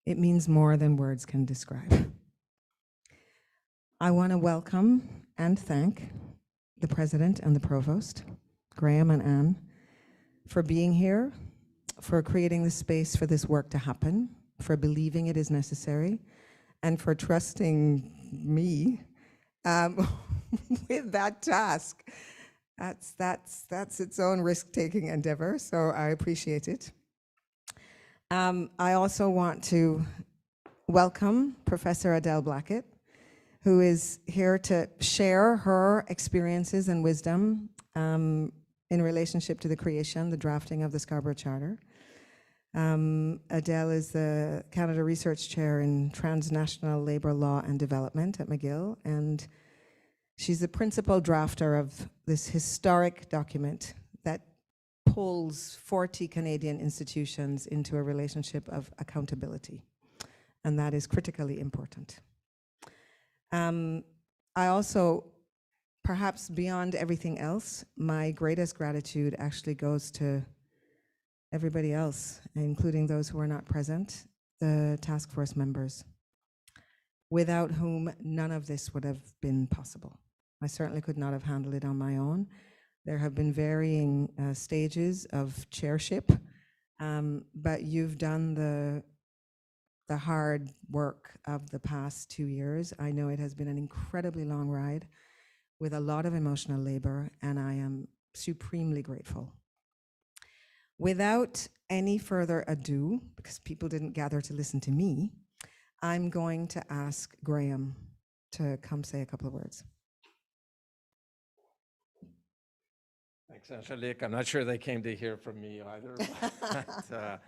It means more than words can describe. I want to welcome and thank the president and the provost, Graham and Anne, for being here, for creating the space for this work to happen, for believing it is necessary, and for trusting me with that task. That's its own risk-taking endeavor, so I appreciate it. I also want to welcome Professor Adelle Blackett, who is here to share her experiences and wisdom in relationship to the creation, the drafting of the Scarborough Charter. Adelle is the Canada Research Chair in Transnational Labour Law and Development at McGill, and she's the principal drafter of this historic document that pulls 40 Canadian institutions into a relationship of accountability, and that is critically important. I also, perhaps beyond everything else, my greatest gratitude actually goes to everybody else, including those who are not present, the task force members, without whom none of this would have been possible. I certainly could not have handled it on my own. There have been varying stages of chairship, but you've done the hard work of the past 2 years. I know it has been an incredibly long ride with a lot of emotional labor, and I am supremely grateful. Without any further ado, because people didn't gather to listen to me, I'm going to ask Graham to come say a couple of words. Thanks, Angelique. I'm not sure they came to hear from me either. But,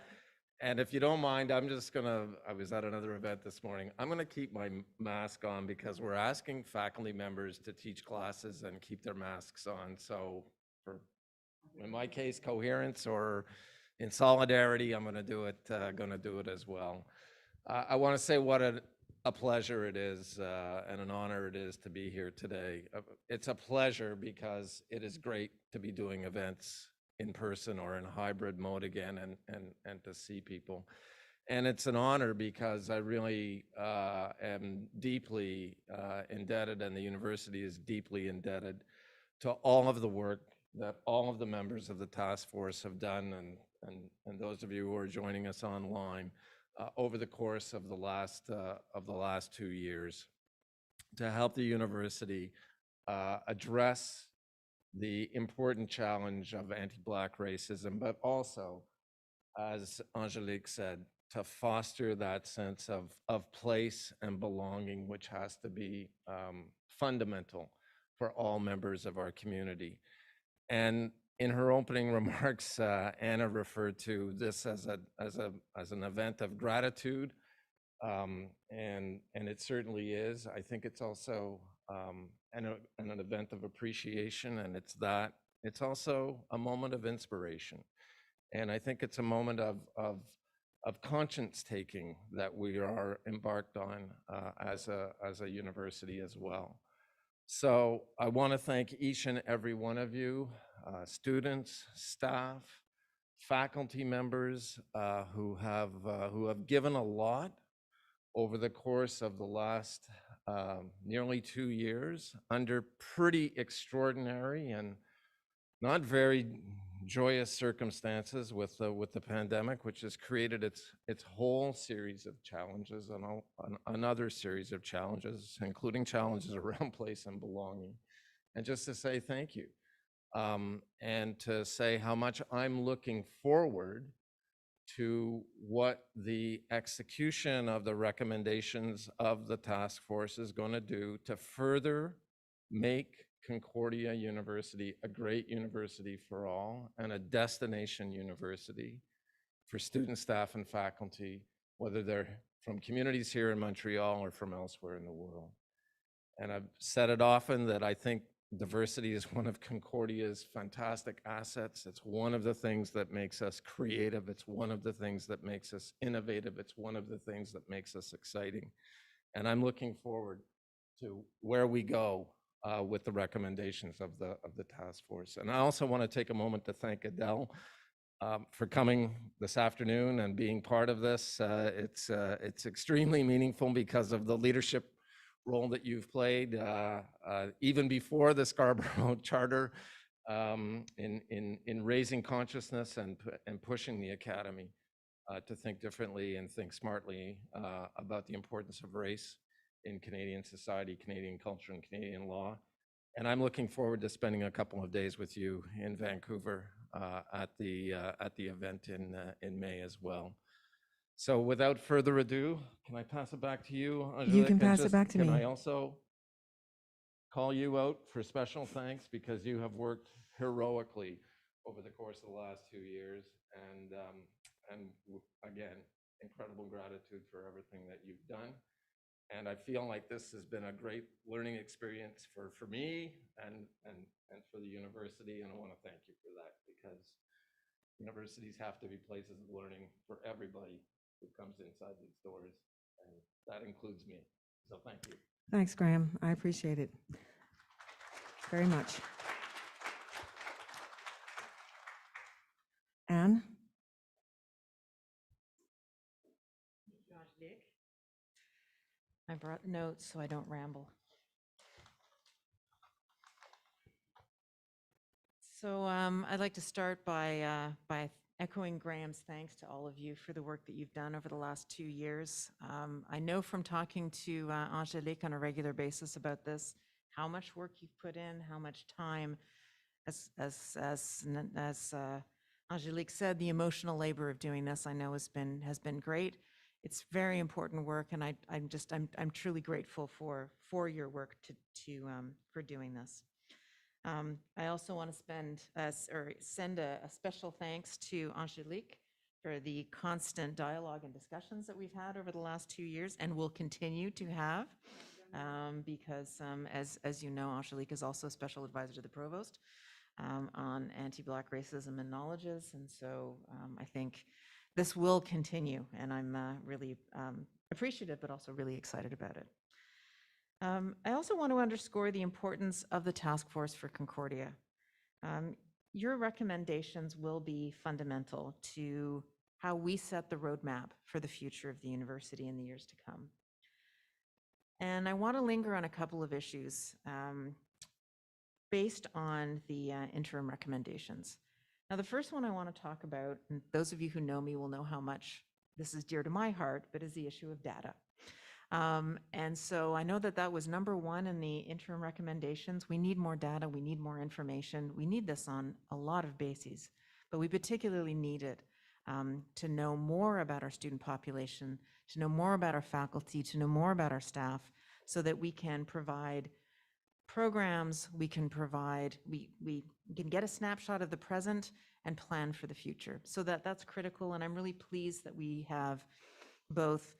and if you don't mind, I was at another event this morning. I'm gonna keep my mask on because we're asking faculty members to teach classes and keep their masks on. So for, in my case, coherence or in solidarity, I'm gonna do it as well. I wanna say what a pleasure it is and an honor it is to be here today. It's a pleasure because it is great to be doing events in person or in hybrid mode again and to see people. And it's an honor because I really am deeply indebted, and the university is deeply indebted to all of the work that all of the members of the task force have done, and those of you who are joining us online over the course of the last 2 years to help the university address the important challenge of anti-Black racism, but also, as Angelique said, to foster that sense of place and belonging, which has to be fundamental for all members of our community. And in her opening remarks, Anna referred to this as an event of gratitude, and it certainly is. I think it's also an event of appreciation, and it's also a moment of inspiration. And I think it's a moment of conscience taking that we are embarked on as a university as well. So I want to thank each and every one of you, students, staff, faculty members who have given a lot over the course of the last nearly 2 years under pretty extraordinary and not very joyous circumstances with the pandemic, which has created its whole series of challenges and another series of challenges, including challenges around place and belonging. And just to say thank you, and to say how much I'm looking forward to what the execution of the recommendations of the task force is going to do to further make Concordia University a great university for all and a destination university for students, staff, and faculty, whether they're from communities here in Montreal or from elsewhere in the world. And I've said it often that I think diversity is one of Concordia's fantastic assets. It's one of the things that makes us creative. It's one of the things that makes us innovative. It's one of the things that makes us exciting. And I'm looking forward to where we go with the recommendations of the task force. And I also want to take a moment to thank Adelle for coming this afternoon and being part of this. It's extremely meaningful because of the leadership role that you've played even before the Scarborough Charter in raising consciousness and pushing the Academy to think differently and think smartly about the importance of race in Canadian society, Canadian culture, and Canadian law. And I'm looking forward to spending a couple of days with you in Vancouver at the event in May as well. So without further ado, can I pass it back to you, Angelique? You can pass it back to me. Can I also call you out for special thanks because you have worked heroically over the course of the last 2 years, and again, incredible gratitude for everything that you've done. And I feel like this has been a great learning experience for me and for the university. And I want to thank you for that, because universities have to be places of learning for everybody who comes inside these doors. And that includes me. So thank you. Thanks, Graham. I appreciate it very much. Anne? I brought notes so I don't ramble. So I'd like to start by echoing Graham's thanks to all of you for the work that you've done over the last 2 years. I know from talking to Angelique on a regular basis about this, how much work you've put in, how much time, as Angelique said, the emotional labor of doing this, I know has been great. It's very important work, and I'm truly grateful for your work for doing this. I also want to send a special thanks to Angelique for the constant dialogue and discussions that we've had over the last 2 years and will continue to have, because as you know, Angelique is also a special advisor to the provost on anti-Black racism and knowledges, and so I think this will continue, and I'm really appreciative, but also really excited about it. I also want to underscore the importance of the task force for Concordia. Your recommendations will be fundamental to how we set the roadmap for the future of the university in the years to come. And I want to linger on a couple of issues based on the interim recommendations. Now, the first one I want to talk about, and those of you who know me will know how much this is dear to my heart, but is the issue of data. And so I know that was number one in the interim recommendations. We need more data, we need more information. We need this on a lot of bases, but we particularly need it to know more about our student population, to know more about our faculty, to know more about our staff, so that we can provide programs, we can get a snapshot of the present and plan for the future. So that's critical, and I'm really pleased that we have both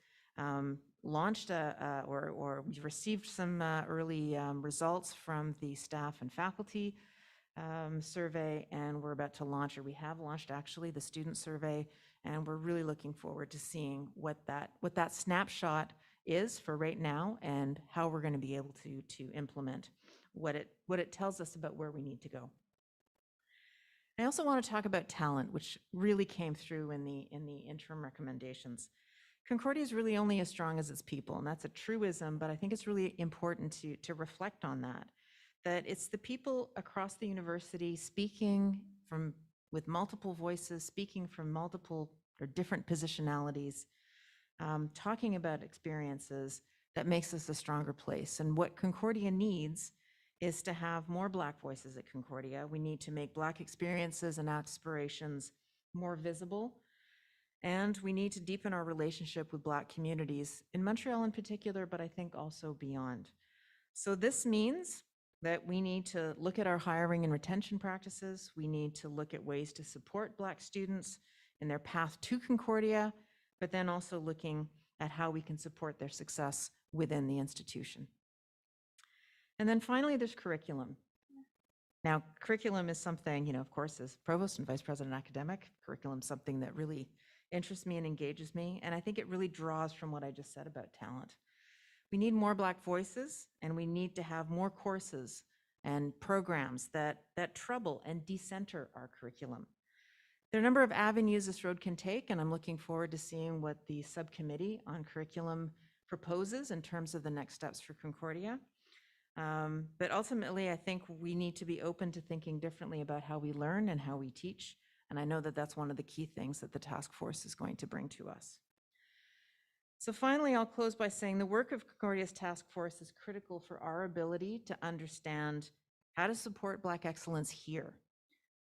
launched or we've received some early results from the staff and faculty survey, and we're about to launch, or we have launched actually, the student survey, and we're really looking forward to seeing what that snapshot is for right now and how we're going to be able to implement what it tells us about where we need to go. I also want to talk about talent, which really came through in the interim recommendations. Concordia is really only as strong as its people, and that's a truism, but I think it's really important to reflect on that it's the people across the university speaking with multiple voices, speaking from multiple or different positionalities, talking about experiences that makes us a stronger place. And what Concordia needs is to have more Black voices at Concordia. We need to make Black experiences and aspirations more visible. And we need to deepen our relationship with Black communities in Montreal in particular, but I think also beyond. So this means that we need to look at our hiring and retention practices. We need to look at ways to support Black students in their path to Concordia, but then also looking at how we can support their success within the institution. And then finally, there's curriculum. Now, curriculum is something, of course, as provost and vice president academic, curriculum is something that really interests me and engages me, and I think it really draws from what I just said about talent. We need more Black voices, and we need to have more courses and programs that trouble and decenter our curriculum. There are a number of avenues this road can take, and I'm looking forward to seeing what the subcommittee on curriculum proposes in terms of the next steps for Concordia. But ultimately, I think we need to be open to thinking differently about how we learn and how we teach. And I know that that's one of the key things that the task force is going to bring to us. So finally, I'll close by saying the work of Concordia's task force is critical for our ability to understand how to support Black excellence here.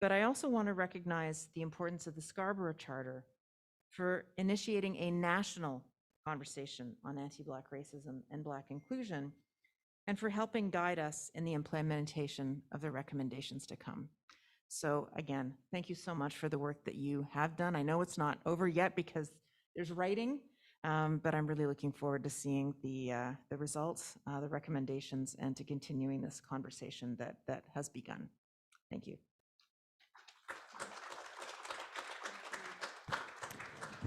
But I also want to recognize the importance of the Scarborough Charter for initiating a national conversation on anti-Black racism and Black inclusion, and for helping guide us in the implementation of the recommendations to come. So again, thank you so much for the work that you have done. I know it's not over yet because there's writing, but I'm really looking forward to seeing the results, the recommendations, and to continuing this conversation that has begun. Thank you.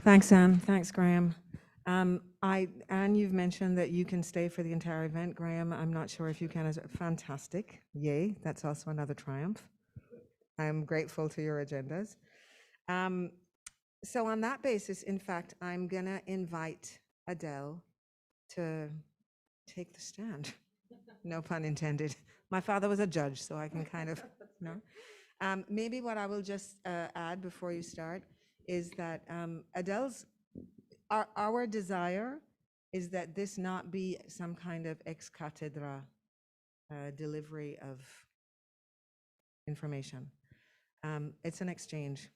Thanks, Anne. Thanks, Graham. Anne, you've mentioned that you can stay for the entire event. Graham, I'm not sure if you can. Fantastic. Yay. That's also another triumph. I'm grateful to your agendas. So on that basis, in fact, I'm going to invite Adelle to take the stand. No pun intended. My father was a judge, so I can kind of, maybe what I will just add before you start is that Adelle's, our desire is that this not be some kind of ex cathedra delivery of information. It's an exchange.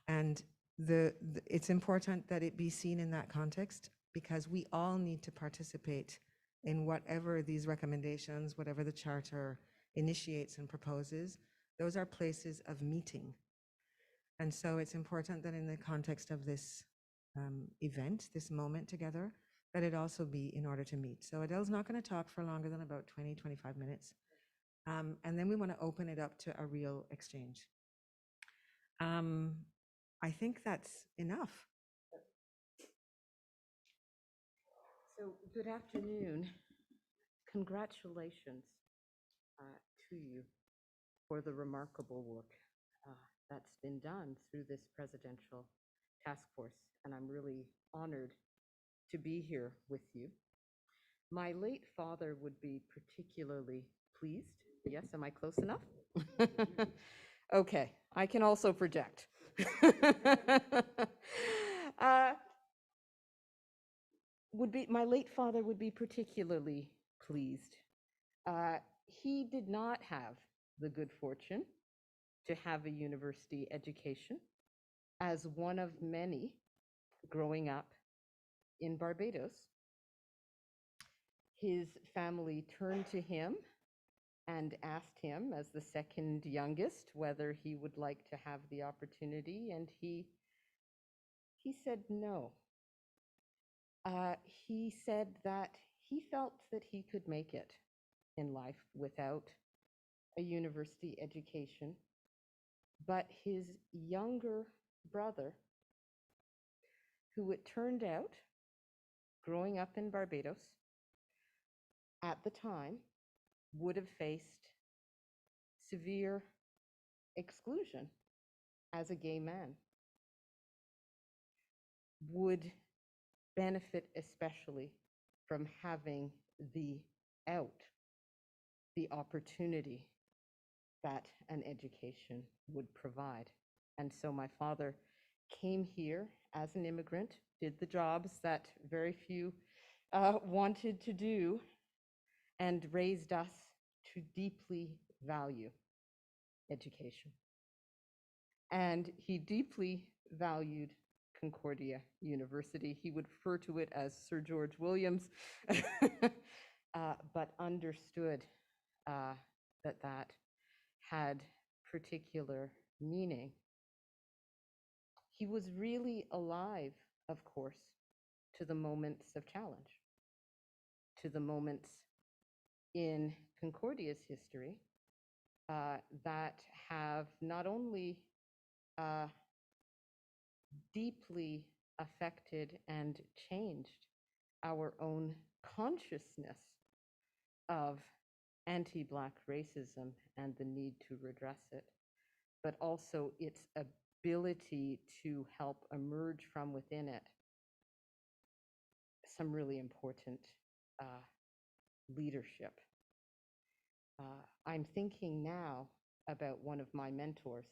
And it's important that it be seen in that context, because we all need to participate in whatever these recommendations, whatever the charter initiates and proposes. Those are places of meeting. And so it's important that in the context of this event, this moment together, that it also be in order to meet. So Adelle's not going to talk for longer than about 20, 25 minutes. And then we want to open it up to a real exchange. I think that's enough. So, good afternoon. Congratulations to you for the remarkable work that's been done through this presidential task force, and I'm really honored to be here with you. My late father would be particularly pleased. Yes, am I close enough? Okay, I can also project. My late father would be particularly pleased. He did not have the good fortune to have a university education, as one of many growing up in Barbados. His family turned to him and asked him, as the second youngest, whether he would like to have the opportunity, and he said no. He said that he felt that he could make it in life without a university education, but his younger brother, who it turned out, growing up in Barbados, at the time, would have faced severe exclusion as a gay man, would benefit especially from having the opportunity that an education would provide. And so my father came here as an immigrant, did the jobs that very few wanted to do, and raised us to deeply value education. And he deeply valued Concordia University. He would refer to it as Sir George Williams, but understood that had particular meaning. He was really alive, of course, to the moments of challenge, to the moments in Concordia's history that have not only deeply affected and changed our own consciousness of anti-Black racism and the need to redress it, but also its ability to help emerge from within it some really important leadership. I'm thinking now about one of my mentors,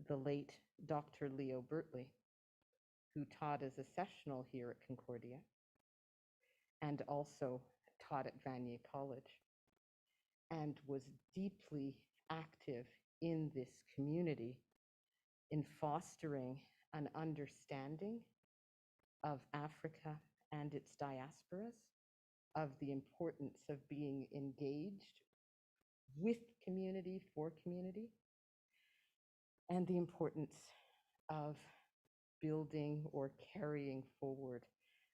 the late Dr. Leo Bertley, who taught as a sessional here at Concordia and also taught at Vanier College and was deeply active in this community in fostering an understanding of Africa and its diasporas, of the importance of being engaged with community, for community, and the importance of building or carrying forward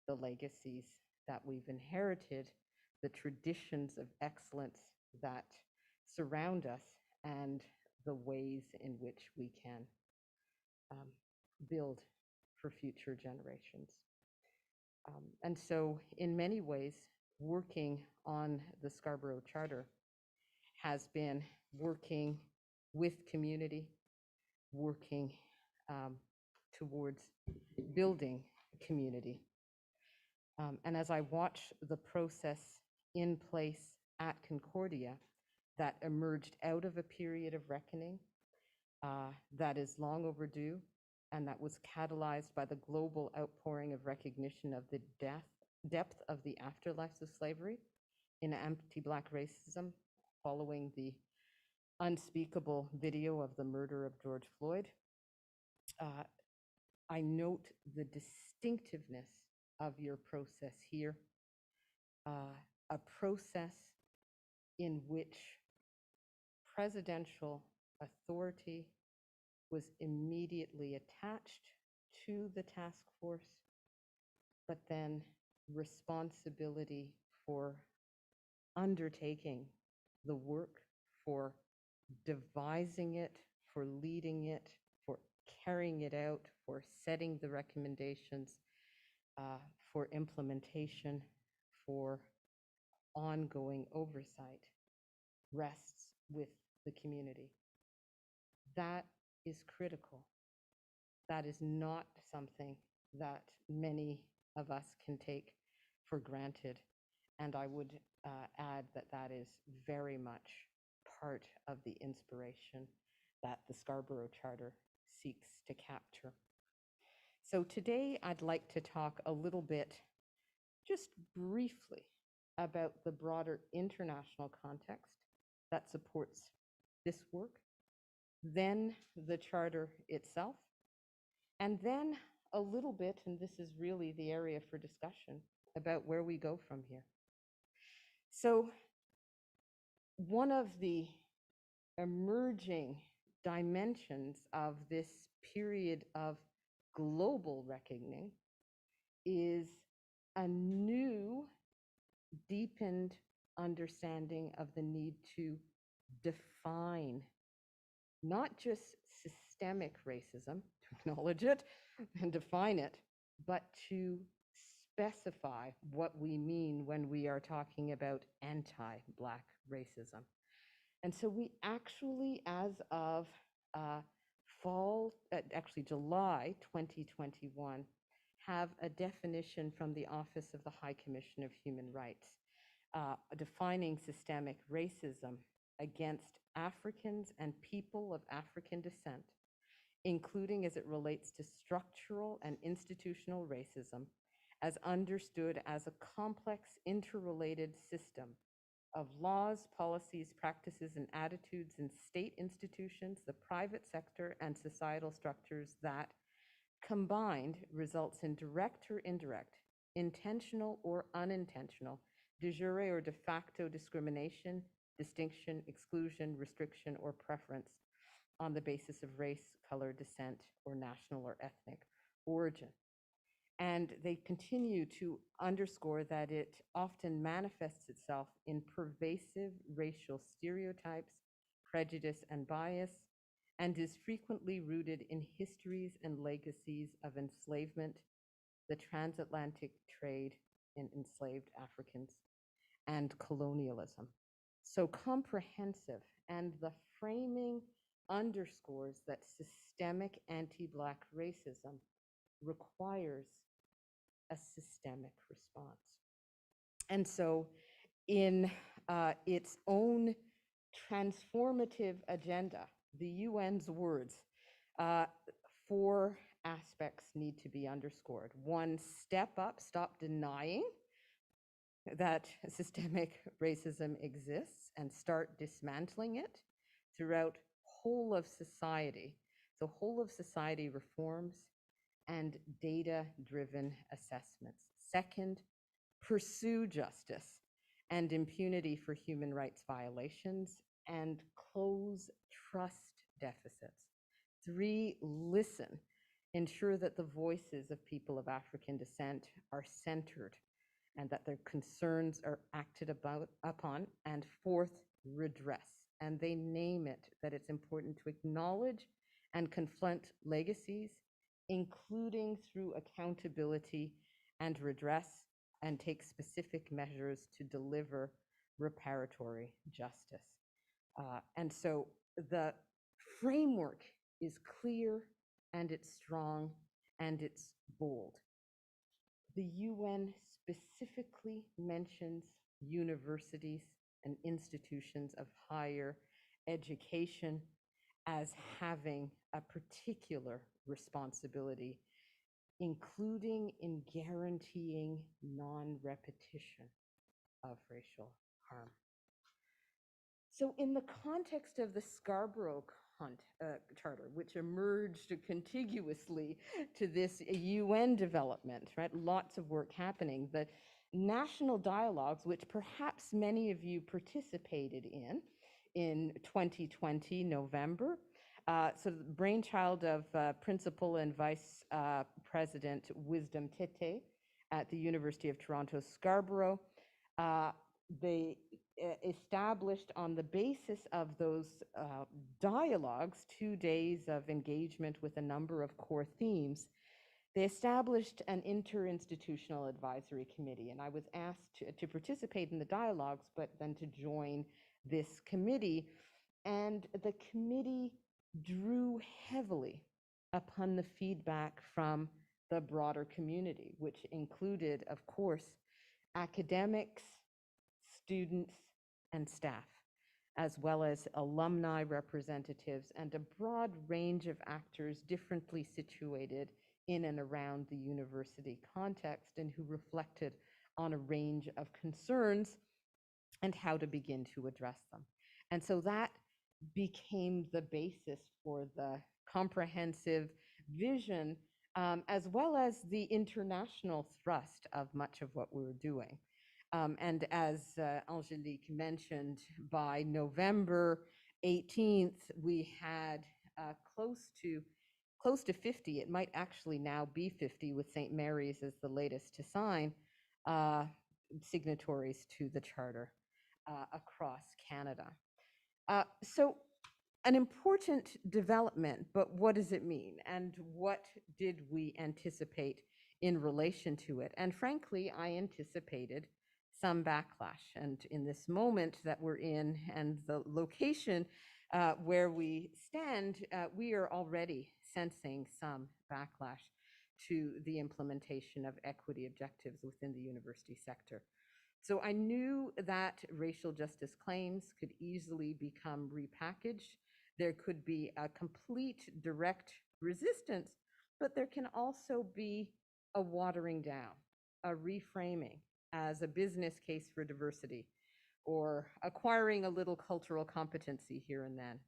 the legacies that we've inherited, the traditions of excellence that surround us, and the ways in which we can build for future generations. And so in many ways, working on the Scarborough Charter has been working with community, working towards building community. And as I watch the process in place at Concordia that emerged out of a period of reckoning that is long overdue, and that was catalyzed by the global outpouring of recognition of the depth of the afterlives of slavery in anti-Black racism following the unspeakable video of the murder of George Floyd. I note the distinctiveness of your process here, a process in which presidential authority was immediately attached to the task force, but then responsibility for undertaking the work, for devising it, for leading it, for carrying it out, for setting the recommendations, for implementation, for ongoing oversight, rests with the community. That is critical. That is not something that many of us can take for granted. And I would add that that is very much part of the inspiration that the Scarborough Charter seeks to capture. So today I'd like to talk a little bit, just briefly, about the broader international context that supports this work, then the Charter itself, and then a little bit, and this is really the area for discussion, about where we go from here. So one of the emerging dimensions of this period of global reckoning is a new, deepened understanding of the need to define not just systemic racism, to acknowledge it and define it, but to specify what we mean when we are talking about anti-Black racism. And so we actually, as of July 2021, have a definition from the Office of the High Commission of Human Rights defining systemic racism against Africans and people of African descent, including as it relates to structural and institutional racism, as understood as a complex, interrelated system of laws, policies, practices, and attitudes in state institutions, the private sector, and societal structures that, combined, results in direct or indirect, intentional or unintentional, de jure or de facto discrimination, distinction, exclusion, restriction, or preference on the basis of race, color, descent, or national or ethnic origin. And they continue to underscore that it often manifests itself in pervasive racial stereotypes, prejudice, and bias, and is frequently rooted in histories and legacies of enslavement, the transatlantic trade in enslaved Africans, and colonialism. So comprehensive, and the framing underscores that systemic anti-Black racism requires a systemic response. And so in its own transformative agenda, the UN's words, 4 aspects need to be underscored. 1, step up, stop denying that systemic racism exists and start dismantling it throughout whole of society. So whole of society reforms and data-driven assessments. 2nd, pursue justice and impunity for human rights violations and close trust deficits. 3, listen. Ensure that the voices of people of African descent are centered and that their concerns are acted upon. And 4th, redress. And they name it, that it's important to acknowledge and confront legacies, including through accountability and redress, and take specific measures to deliver reparatory justice. And so the framework is clear, and it's strong, and it's bold. The UN specifically mentions universities and institutions of higher education as having a particular responsibility, including in guaranteeing non-repetition of racial harm. So in the context of the Scarborough Charter, which emerged contiguously to this UN development, right? Lots of work happening. The national dialogues, which perhaps many of you participated in 2020, November. So the brainchild of Principal and Vice President Wisdom Tete at the University of Toronto, Scarborough. They established on the basis of those dialogues, 2 days of engagement with a number of core themes. They established an interinstitutional advisory committee, and I was asked to participate in the dialogues, but then to join this committee. And the committee drew heavily upon the feedback from the broader community, which included, of course, academics, students, and staff, as well as alumni representatives and a broad range of actors differently situated in and around the university context and who reflected on a range of concerns and how to begin to address them. And so that became the basis for the comprehensive vision, as well as the international thrust of much of what we were doing. And as Angelique mentioned, by November 18th, we had close to 50, it might actually now be 50 with St. Mary's as the latest to sign, signatories to the Charter across Canada. So an important development, but what does it mean? And what did we anticipate in relation to it? And frankly, I anticipated some backlash. And in this moment that we're in and the location where we stand, we are already sensing some backlash to the implementation of equity objectives within the university sector. So I knew that racial justice claims could easily become repackaged. There could be a complete direct resistance, but there can also be a watering down, a reframing as a business case for diversity, or acquiring a little cultural competency here and then,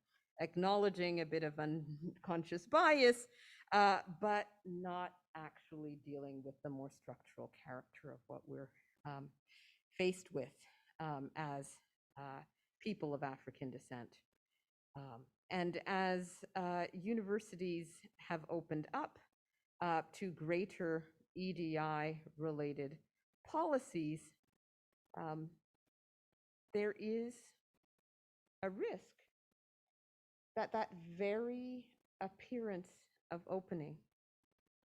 acknowledging a bit of unconscious bias, but not actually dealing with the more structural character of what we're faced with as people of African descent. And as universities have opened up to greater EDI-related policies, there is a risk that that very appearance of opening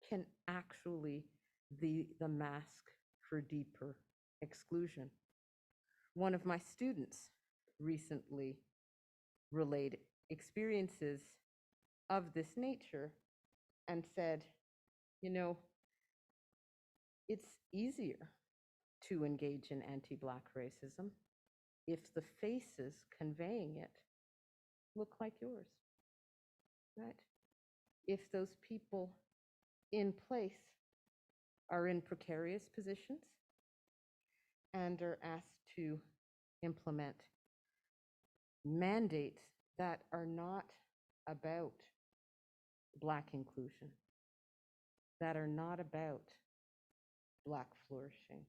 can actually be the mask for deeper exclusion. One of my students recently relayed experiences of this nature and said, you know, it's easier to engage in anti-Black racism if the faces conveying it look like yours, right? If those people in place are in precarious positions and are asked to implement mandates that are not about Black inclusion, that are not about Black flourishing,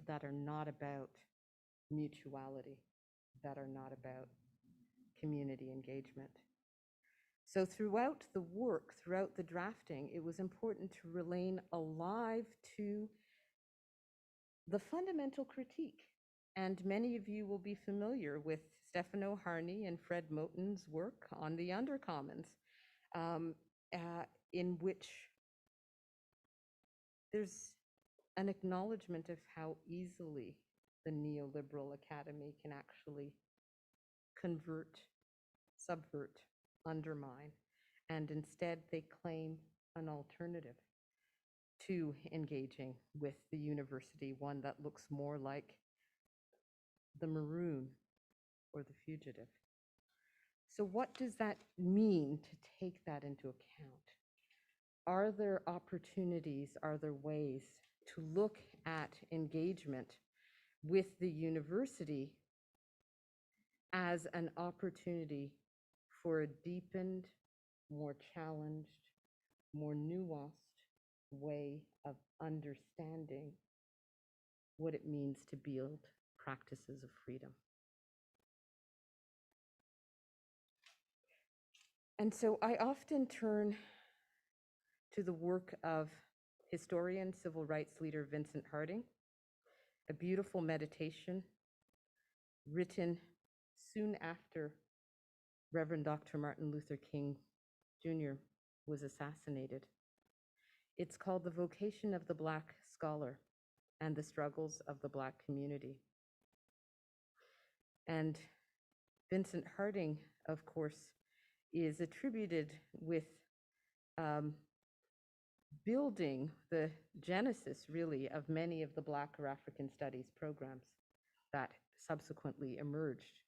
that are not about mutuality, that are not about community engagement. So throughout the work, throughout the drafting, it was important to remain alive to the fundamental critique. And many of you will be familiar with Stefano Harney and Fred Moten's work on the Undercommons, in which there's an acknowledgement of how easily the neoliberal academy can actually convert, subvert, undermine, and instead they claim an alternative to engaging with the university, one that looks more like the maroon or the fugitive. So what does that mean to take that into account? Are there opportunities, are there ways to look at engagement with the university as an opportunity for a deepened, more challenged, more nuanced way of understanding what it means to build practices of freedom? And so I often turn to the work of historian, civil rights leader Vincent Harding, a beautiful meditation written soon after Reverend Dr. Martin Luther King Jr. was assassinated. It's called The Vocation of the Black Scholar and the Struggles of the Black Community. And Vincent Harding, of course, is attributed with building the genesis, really, of many of the Black or African studies programs that subsequently emerged.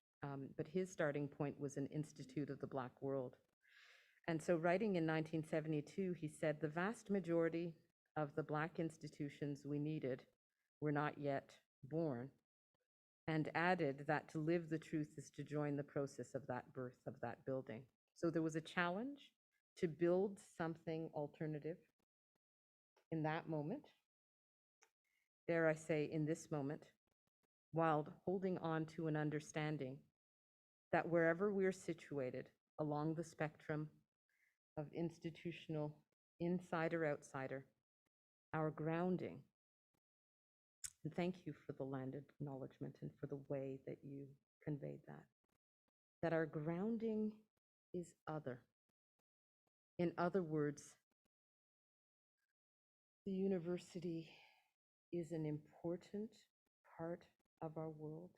But his starting point was an Institute of the Black World. And so writing in 1972, he said, the vast majority of the Black institutions we needed were not yet born, and added that to live the truth is to join the process of that birth, of that building. So there was a challenge to build something alternative in that moment, dare I say in this moment, while holding on to an understanding that wherever we're situated along the spectrum of institutional insider outsider, our grounding, and thank you for the land acknowledgement and for the way that you conveyed that our grounding is other. In other words, the university is an important part of our world,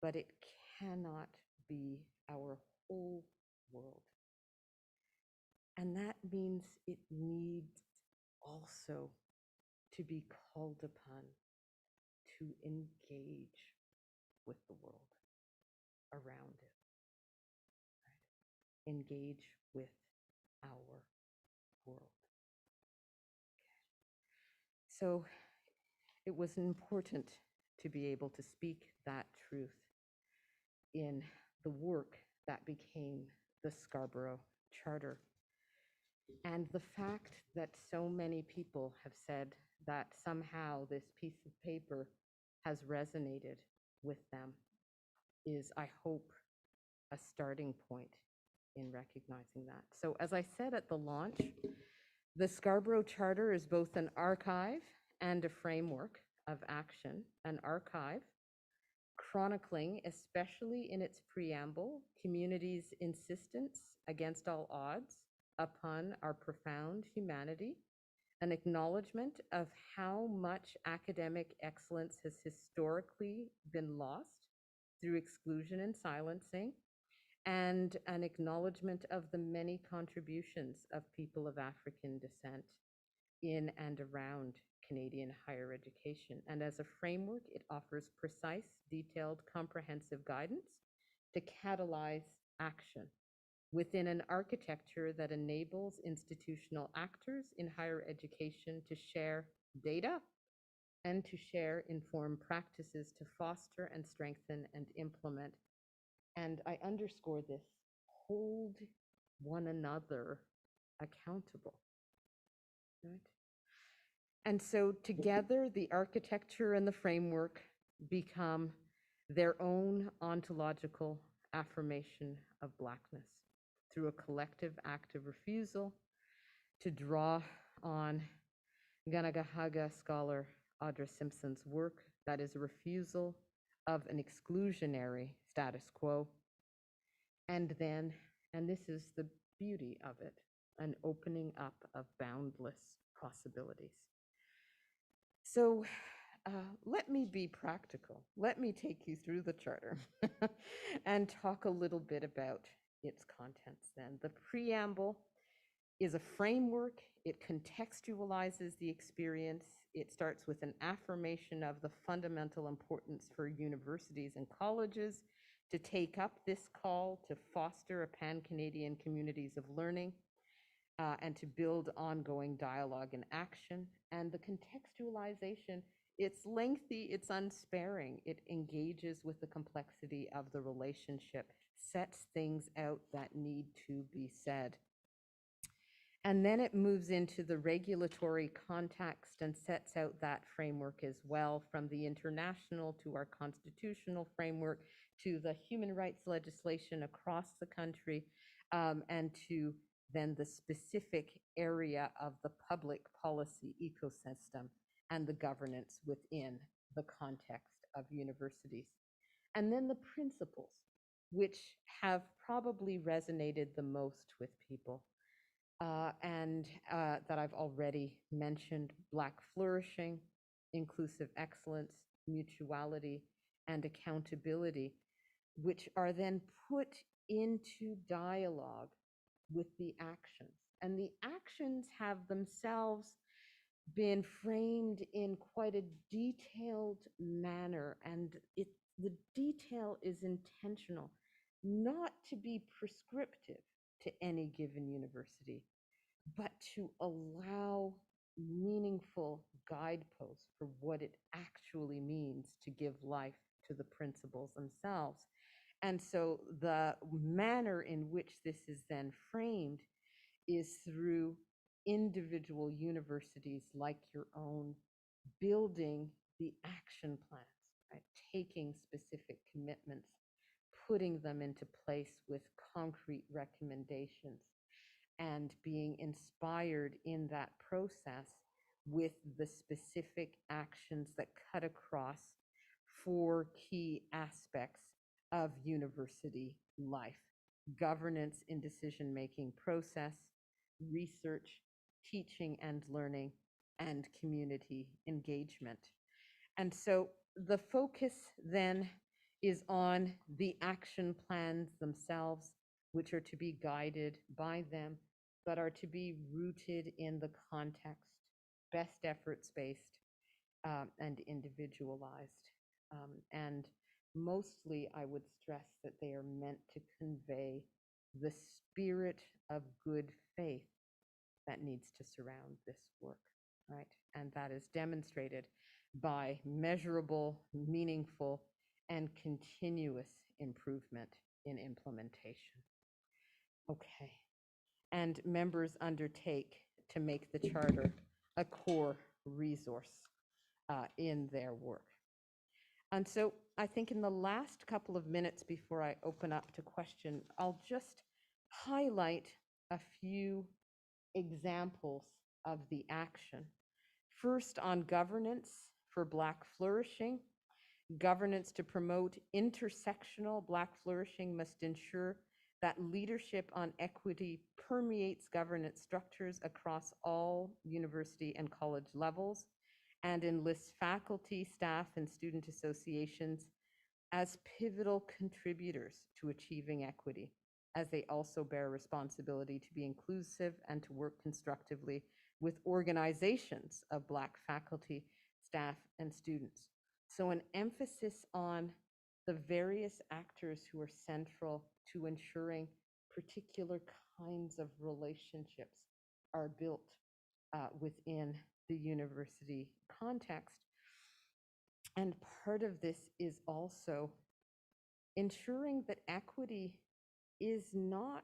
but it cannot be our whole world. And that means it needs also to be called upon to engage with the world around it, right? Engage with our world. So it was important to be able to speak that truth in the work that became the Scarborough Charter. And the fact that so many people have said that somehow this piece of paper has resonated with them is, I hope, a starting point in recognizing that. So as I said at the launch, the Scarborough Charter is both an archive and a framework of action, an archive chronicling, especially in its preamble, community's insistence against all odds upon our profound humanity, an acknowledgement of how much academic excellence has historically been lost through exclusion and silencing, and an acknowledgement of the many contributions of people of African descent in and around Canadian higher education. And as a framework, it offers precise, detailed, comprehensive guidance to catalyze action within an architecture that enables institutional actors in higher education to share data and to share informed practices to foster and strengthen and implement. And I underscore this, hold one another accountable, right? And so together, the architecture and the framework become their own ontological affirmation of Blackness through a collective act of refusal to draw on Ganagahaga scholar Audra Simpson's work, that is a refusal of an exclusionary status quo. And then, and this is the beauty of it, an opening up of boundless possibilities. So let me be practical. Let me take you through the charter and talk a little bit about its contents then. The preamble is a framework. It contextualizes the experience. It starts with an affirmation of the fundamental importance for universities and colleges to take up this call to foster a pan-Canadian communities of learning and to build ongoing dialogue and action. And the contextualization, it's lengthy, it's unsparing. It engages with the complexity of the relationship, sets things out that need to be said. And then it moves into the regulatory context and sets out that framework as well, from the international to our constitutional framework to the human rights legislation across the country, and to then the specific area of the public policy ecosystem and the governance within the context of universities. And then the principles, which have probably resonated the most with people. And that I've already mentioned: Black flourishing, inclusive excellence, mutuality, and accountability, which are then put into dialogue with the actions. And the actions have themselves been framed in quite a detailed manner, and the detail is intentional, not to be prescriptive to any given university, but to allow meaningful guideposts for what it actually means to give life to the principles themselves. And so the manner in which this is then framed is through individual universities like your own building the action plans, right? Taking specific commitments, putting them into place with concrete recommendations, and being inspired in that process with the specific actions that cut across 4 key aspects of university life: governance in decision-making process, research, teaching and learning, and community engagement. And so the focus then is on the action plans themselves, which are to be guided by them, but are to be rooted in the context, best efforts-based, and individualized. And mostly, I would stress that they are meant to convey the spirit of good faith that needs to surround this work, right? And that is demonstrated by measurable, meaningful, and continuous improvement in implementation. Okay. And members undertake to make the charter a core resource in their work. And so I think in the last couple of minutes before I open up to question, I'll just highlight a few examples of the action. First, on governance for Black flourishing. Governance to promote intersectional Black flourishing must ensure that leadership on equity permeates governance structures across all university and college levels, and enlists faculty, staff, and student associations as pivotal contributors to achieving equity, as they also bear responsibility to be inclusive and to work constructively with organizations of Black faculty, staff, and students. So an emphasis on the various actors who are central to ensuring particular kinds of relationships are built within the university context. And part of this is also ensuring that equity is not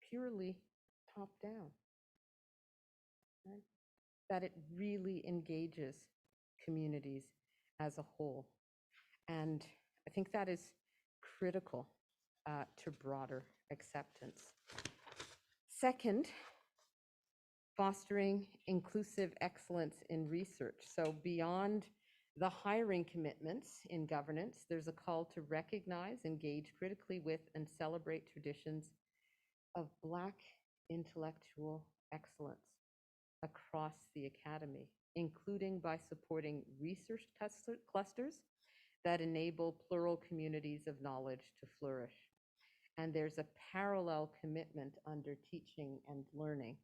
purely top down, right? That it really engages communities as a whole. And I think that is critical to broader acceptance. Second, fostering inclusive excellence in research. So beyond the hiring commitments in governance, there's a call to recognize, engage critically with, and celebrate traditions of Black intellectual excellence across the academy, including by supporting research clusters that enable plural communities of knowledge to flourish. And there's a parallel commitment under teaching and learning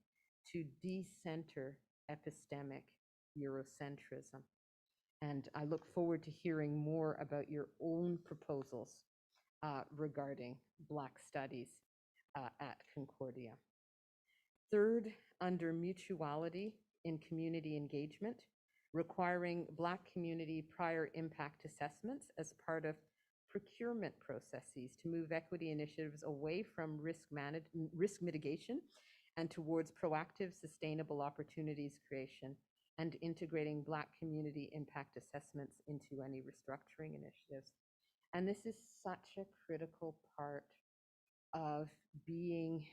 to decenter epistemic Eurocentrism. And I look forward to hearing more about your own proposals regarding Black studies at Concordia. Third, under mutuality in community engagement, requiring Black community prior impact assessments as part of procurement processes to move equity initiatives away from risk mitigation and towards proactive, sustainable opportunities creation, and integrating Black community impact assessments into any restructuring initiatives. And this is such a critical part of being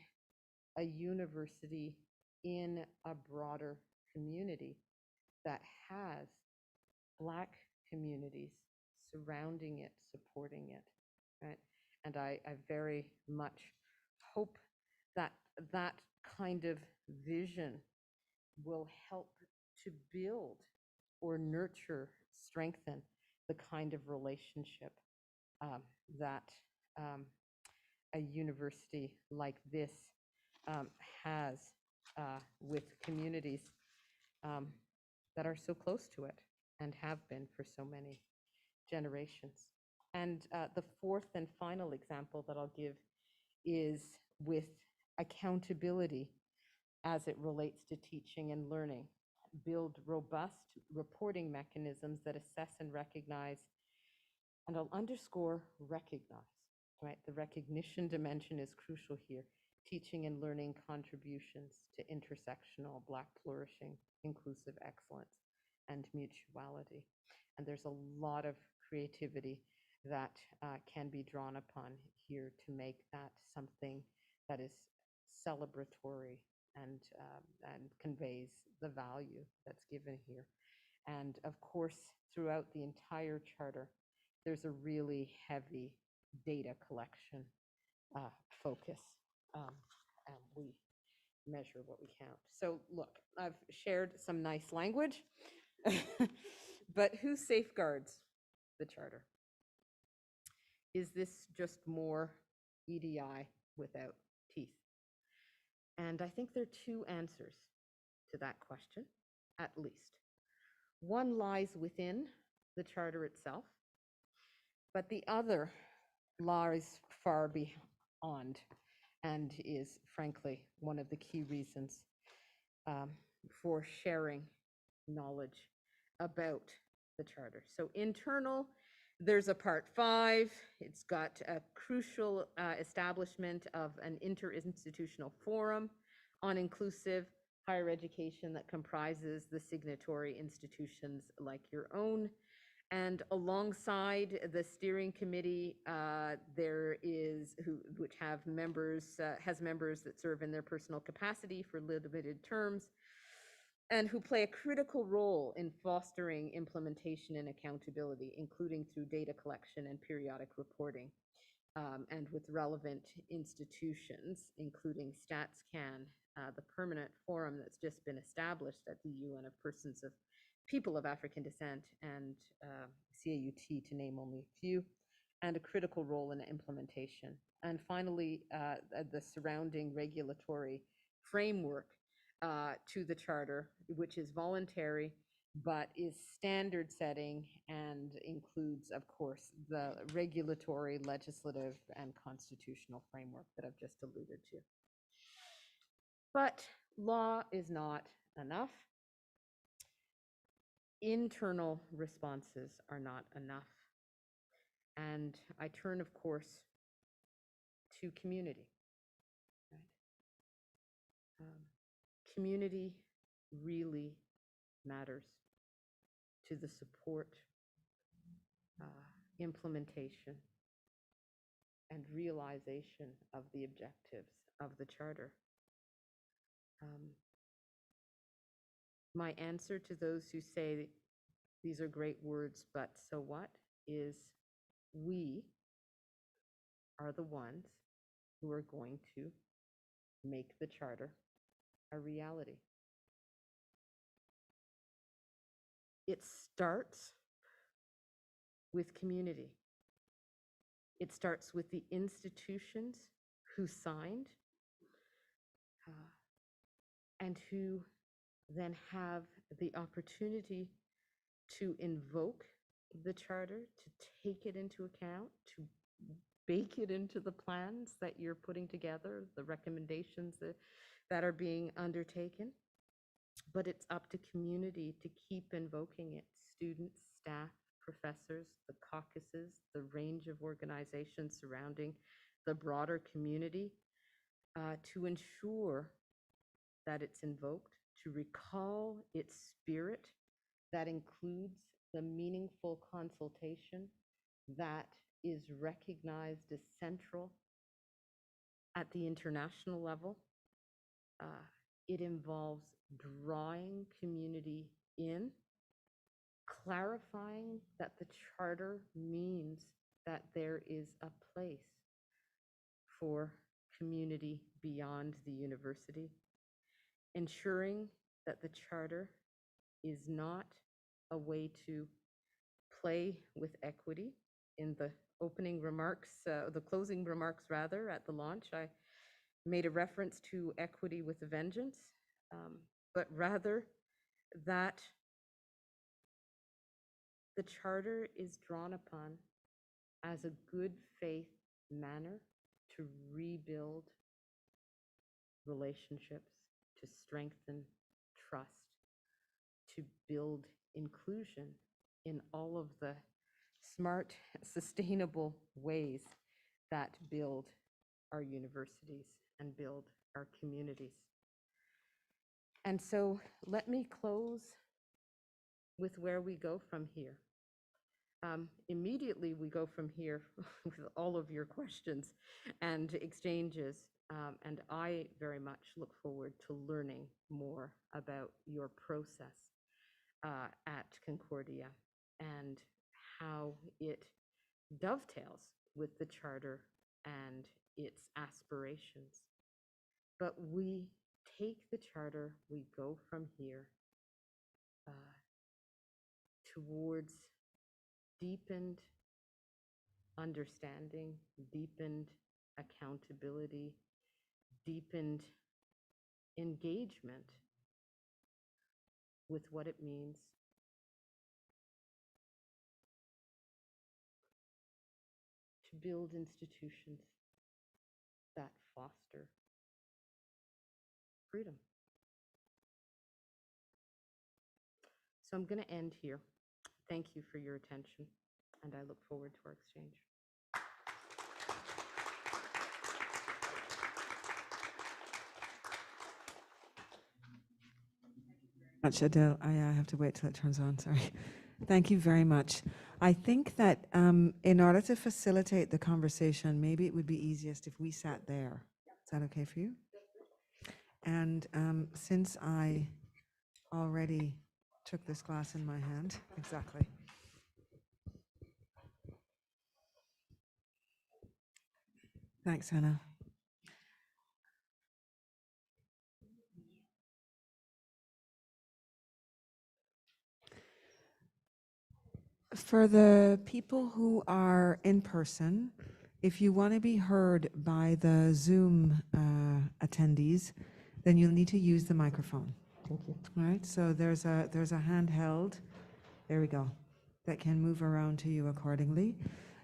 a university in a broader community that has Black communities surrounding it, supporting it, right? And I very much hope that that kind of vision will help to build or nurture, strengthen the kind of relationship that a university like this has with communities that are so close to it and have been for so many generations. And the fourth and final example that I'll give is with accountability as it relates to teaching and learning. Build robust reporting mechanisms that assess and recognize, and I'll underscore recognize, right? The recognition dimension is crucial here. Teaching and learning contributions to intersectional Black flourishing, inclusive excellence, and mutuality. And there's a lot of creativity that can be drawn upon here to make that something that is celebratory and conveys the value that's given here. And of course, throughout the entire charter, there's a really heavy data collection focus, and we measure what we count. So look, I've shared some nice language, but who safeguards the charter? Is this just more EDI without teeth? And I think there are two answers to that question, at least. One lies within the charter itself, but the other lies far beyond and is, frankly, one of the key reasons for sharing knowledge about the charter. So internal, there's a part 5. It's got a crucial establishment of an interinstitutional forum on inclusive higher education that comprises the signatory institutions like your own. And alongside the steering committee, there is which have members, has members that serve in their personal capacity for limited terms, and who play a critical role in fostering implementation and accountability, including through data collection and periodic reporting, and with relevant institutions, including StatsCan, the permanent forum that's just been established at the UN of Persons of people of African descent and CAUT, to name only a few, and a critical role in implementation. And finally, the surrounding regulatory framework to the Charter, which is voluntary, but is standard setting and includes, of course, the regulatory, legislative, and constitutional framework that I've just alluded to. But law is not enough. Internal responses are not enough. And I turn, of course, to community. Right? Community really matters to the support, implementation, and realization of the objectives of the Charter. My answer to those who say these are great words, but so what, is we are the ones who are going to make the Charter a reality. It starts with community. It starts with the institutions who signed and who then have the opportunity to invoke the Charter, to take it into account, to bake it into the plans that you're putting together, the recommendations that are being undertaken. But it's up to community to keep invoking it. Students, staff, professors, the caucuses, the range of organizations surrounding the broader community to ensure that it's invoked, to recall its spirit that includes the meaningful consultation that is recognized as central at the international level. It involves drawing community in, clarifying that the Charter means that there is a place for community beyond the university, ensuring that the Charter is not a way to play with equity. In the opening remarks, the closing remarks rather, at the launch, I made a reference to equity with a vengeance, but rather that the Charter is drawn upon as a good faith manner to rebuild relationships, to strengthen trust, to build inclusion in all of the smart, sustainable ways that build our universities and build our communities. And so let me close with where we go from here. Immediately we go from here with all of your questions and exchanges, and I very much look forward to learning more about your process at Concordia and how it dovetails with the Charter and its aspirations. But we take the Charter, we go from here towards deepened understanding, deepened accountability, deepened engagement with what it means to build institutions that foster freedom. So I'm going to end here. Thank you for your attention, and I look forward to our exchange. Much, Adele. I have to wait till it turns on, sorry. Thank you very much. I think that in order to facilitate the conversation, maybe it would be easiest if we sat there. Is that okay for you? And since I already took this glass in my hand, exactly. Thanks, Hannah. For the people who are in person, if you want to be heard by the Zoom attendees, then you'll need to use the microphone. Thank you. All right, so there's a handheld, there we go, that can move around to you accordingly.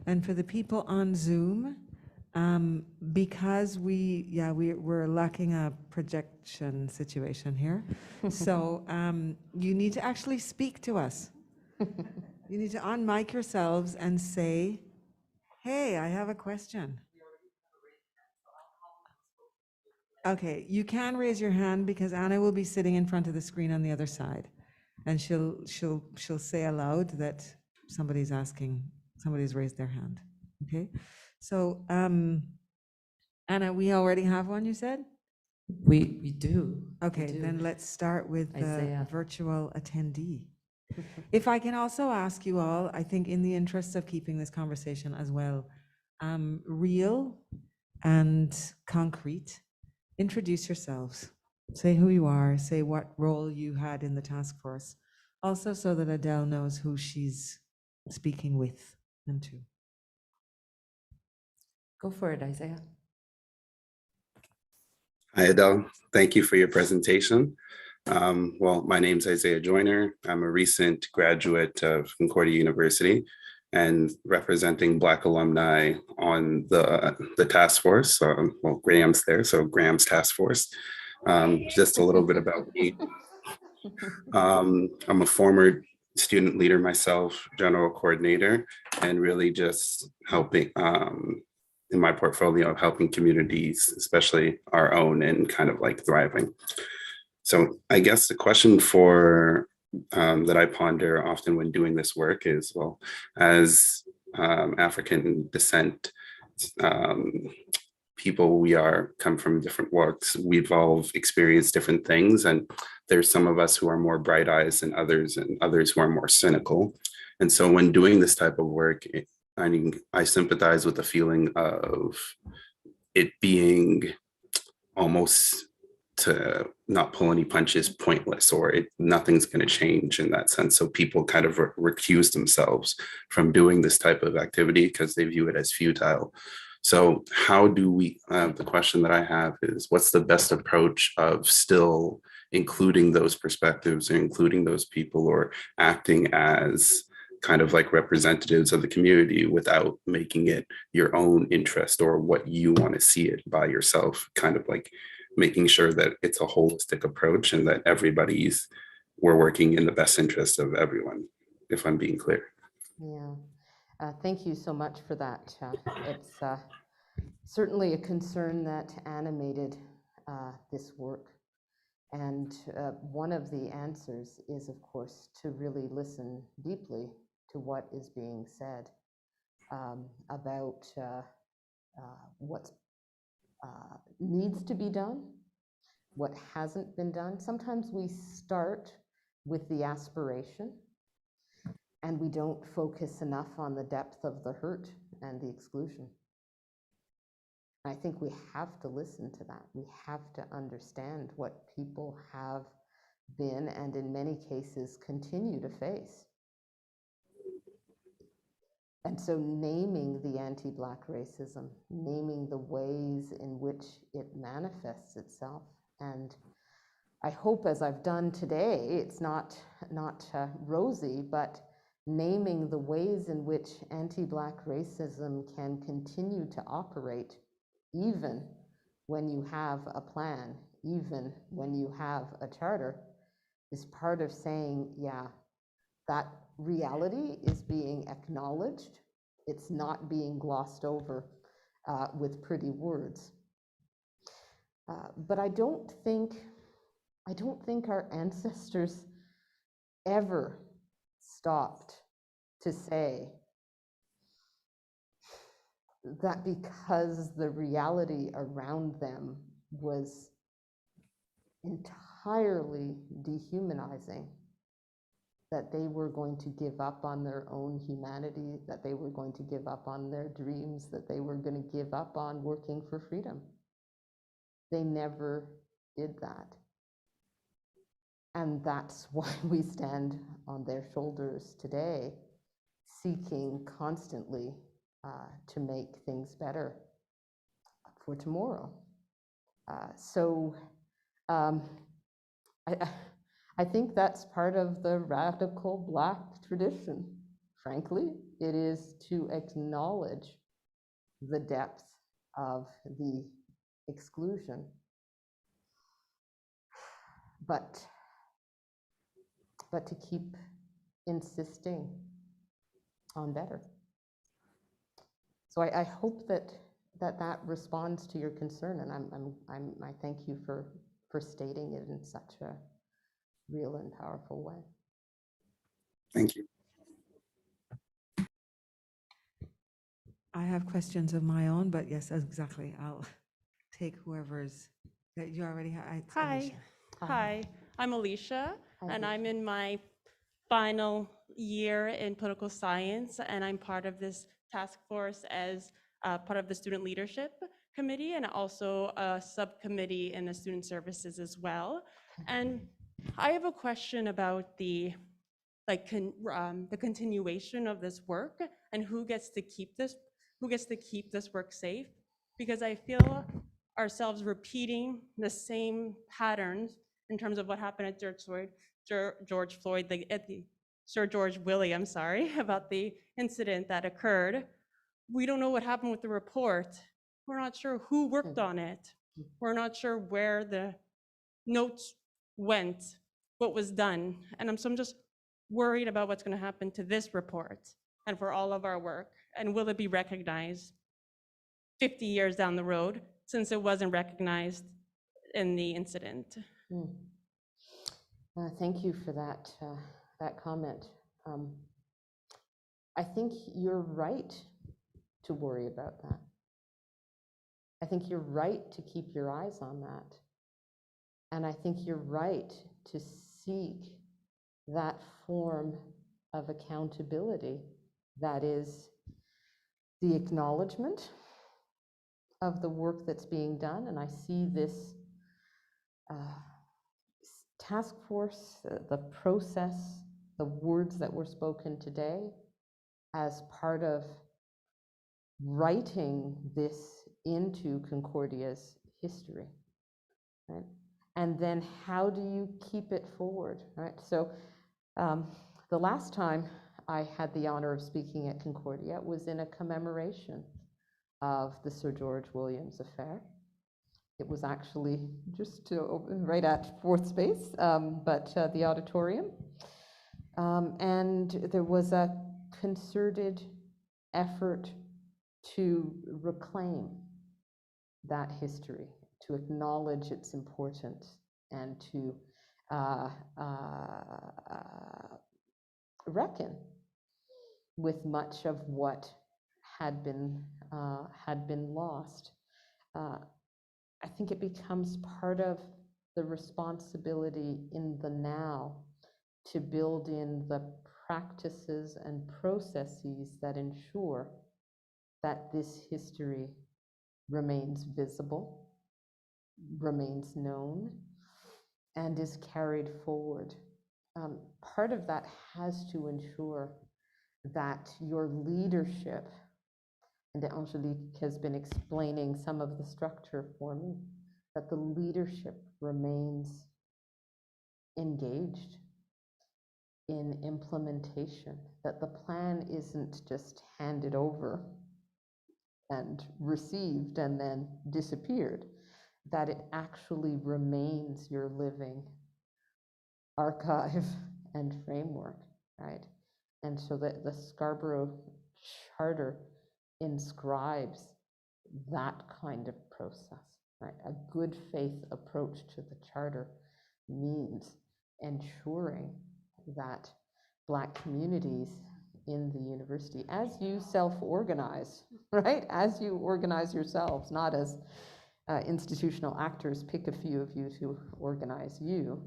And for the people on Zoom, because we're lacking a projection situation here, so you need to actually speak to us. You need to unmic yourselves and say, hey, I have a question. Okay, you can raise your hand because Anna will be sitting in front of the screen on the other side. And she'll say aloud that somebody's raised their hand. Okay? So Anna, we already have one, you said? We do. Okay, we do. then let's start with the Isaiah. virtual attendee. If I can also ask you all, I think in the interest of keeping this conversation as well, real and concrete, introduce yourselves. Say who you are, say what role you had in the task force. Also so that Adele knows who she's speaking with and to. Go for it, Isaiah. Hi, Adele. Thank you for your presentation. Well, my name's Isaiah Joyner. I'm a recent graduate of Concordia University and representing Black alumni on the task force. Well, Graham's there, so Graham's task force. Just a little bit about me. I'm a former student leader myself, general coordinator, and really just helping in my portfolio of helping communities, especially our own, and kind of like thriving. So I guess the question for that I ponder often when doing this work is, well, as African descent people, we come from different walks. We've all experienced different things, and there's some of us who are more bright eyes than others, and others who are more cynical. And so when doing this type of work, I sympathize with the feeling of it being almost, to not pull any punches, pointless, or nothing's going to change in that sense. So people kind of recuse themselves from doing this type of activity because they view it as futile. So how do we, the question that I have is, what's the best approach of still including those perspectives, or including those people, or acting as kind of like representatives of the community without making it your own interest or what you want to see it by yourself, kind of like making sure that it's a holistic approach and that we're working in the best interest of everyone, if I'm being clear. Yeah, thank you so much for that. It's certainly a concern that animated this work. And one of the answers is, of course, to really listen deeply to what is being said about what needs to be done, what hasn't been done. Sometimes we start with the aspiration and we don't focus enough on the depth of the hurt and the exclusion. I think we have to listen to that. We have to understand what people have been, and in many cases continue to face. And so naming the anti-Black racism, naming the ways in which it manifests itself. And I hope, as I've done today, it's not rosy, but naming the ways in which anti-Black racism can continue to operate even when you have a plan, even when you have a charter, is part of saying, yeah, that reality is being acknowledged. It's not being glossed over with pretty words. But I don't think our ancestors ever stopped to say that because the reality around them was entirely dehumanizing, that they were going to give up on their own humanity, that they were going to give up on their dreams, that they were going to give up on working for freedom. They never did that. And that's why we stand on their shoulders today, seeking constantly to make things better for tomorrow. So I think that's part of the radical Black tradition. Frankly, it is to acknowledge the depth of the exclusion, but to keep insisting on better. So I hope that responds to your concern, and I thank you for stating it in such a real and powerful way. Thank you. I have questions of my own, but yes, exactly. I'll take whoever's that you already have. Hi. Alicia. Hi, I'm Alicia, Hi, and I'm Alicia. in my final year in political science, and I'm part of this task force as part of the student leadership committee and also a subcommittee in the student services as well. And I have a question about the continuation of this work and who gets to keep this work safe, because I feel ourselves repeating the same patterns in terms of what happened at George Floyd, Sir George Willie, I'm sorry, about the incident that occurred. We don't know what happened with the report. We're not sure who worked on it. We're not sure where the notes went, what was done. And so I'm just worried about what's going to happen to this report and for all of our work. And will it be recognized 50 years down the road, since it wasn't recognized in the incident? Thank you for that comment. I think you're right to worry about that. I think you're right to keep your eyes on that. And I think you're right to seek that form of accountability that is the acknowledgement of the work that's being done. And I see this task force, the process, the words that were spoken today as part of writing this into Concordia's history, right? And then how do you keep it forward, right? So the last time I had the honor of speaking at Concordia was in a commemoration of the Sir George Williams affair. It was actually just right at fourth space, but the auditorium. And there was a concerted effort to reclaim that history, to acknowledge its importance, and to reckon with much of what had been lost. I think it becomes part of the responsibility in the now to build in the practices and processes that ensure that this history remains visible, remains known, and is carried forward. Part of that has to ensure that your leadership, and Angelique has been explaining some of the structure for me, that the leadership remains engaged in implementation, that the plan isn't just handed over and received and then disappeared, that it actually remains your living archive and framework, right? And so that the Scarborough Charter inscribes that kind of process, right? A good faith approach to the Charter means ensuring that Black communities in the university, as you self-organize, right? As you organize yourselves, not as institutional actors, pick a few of you to organize you,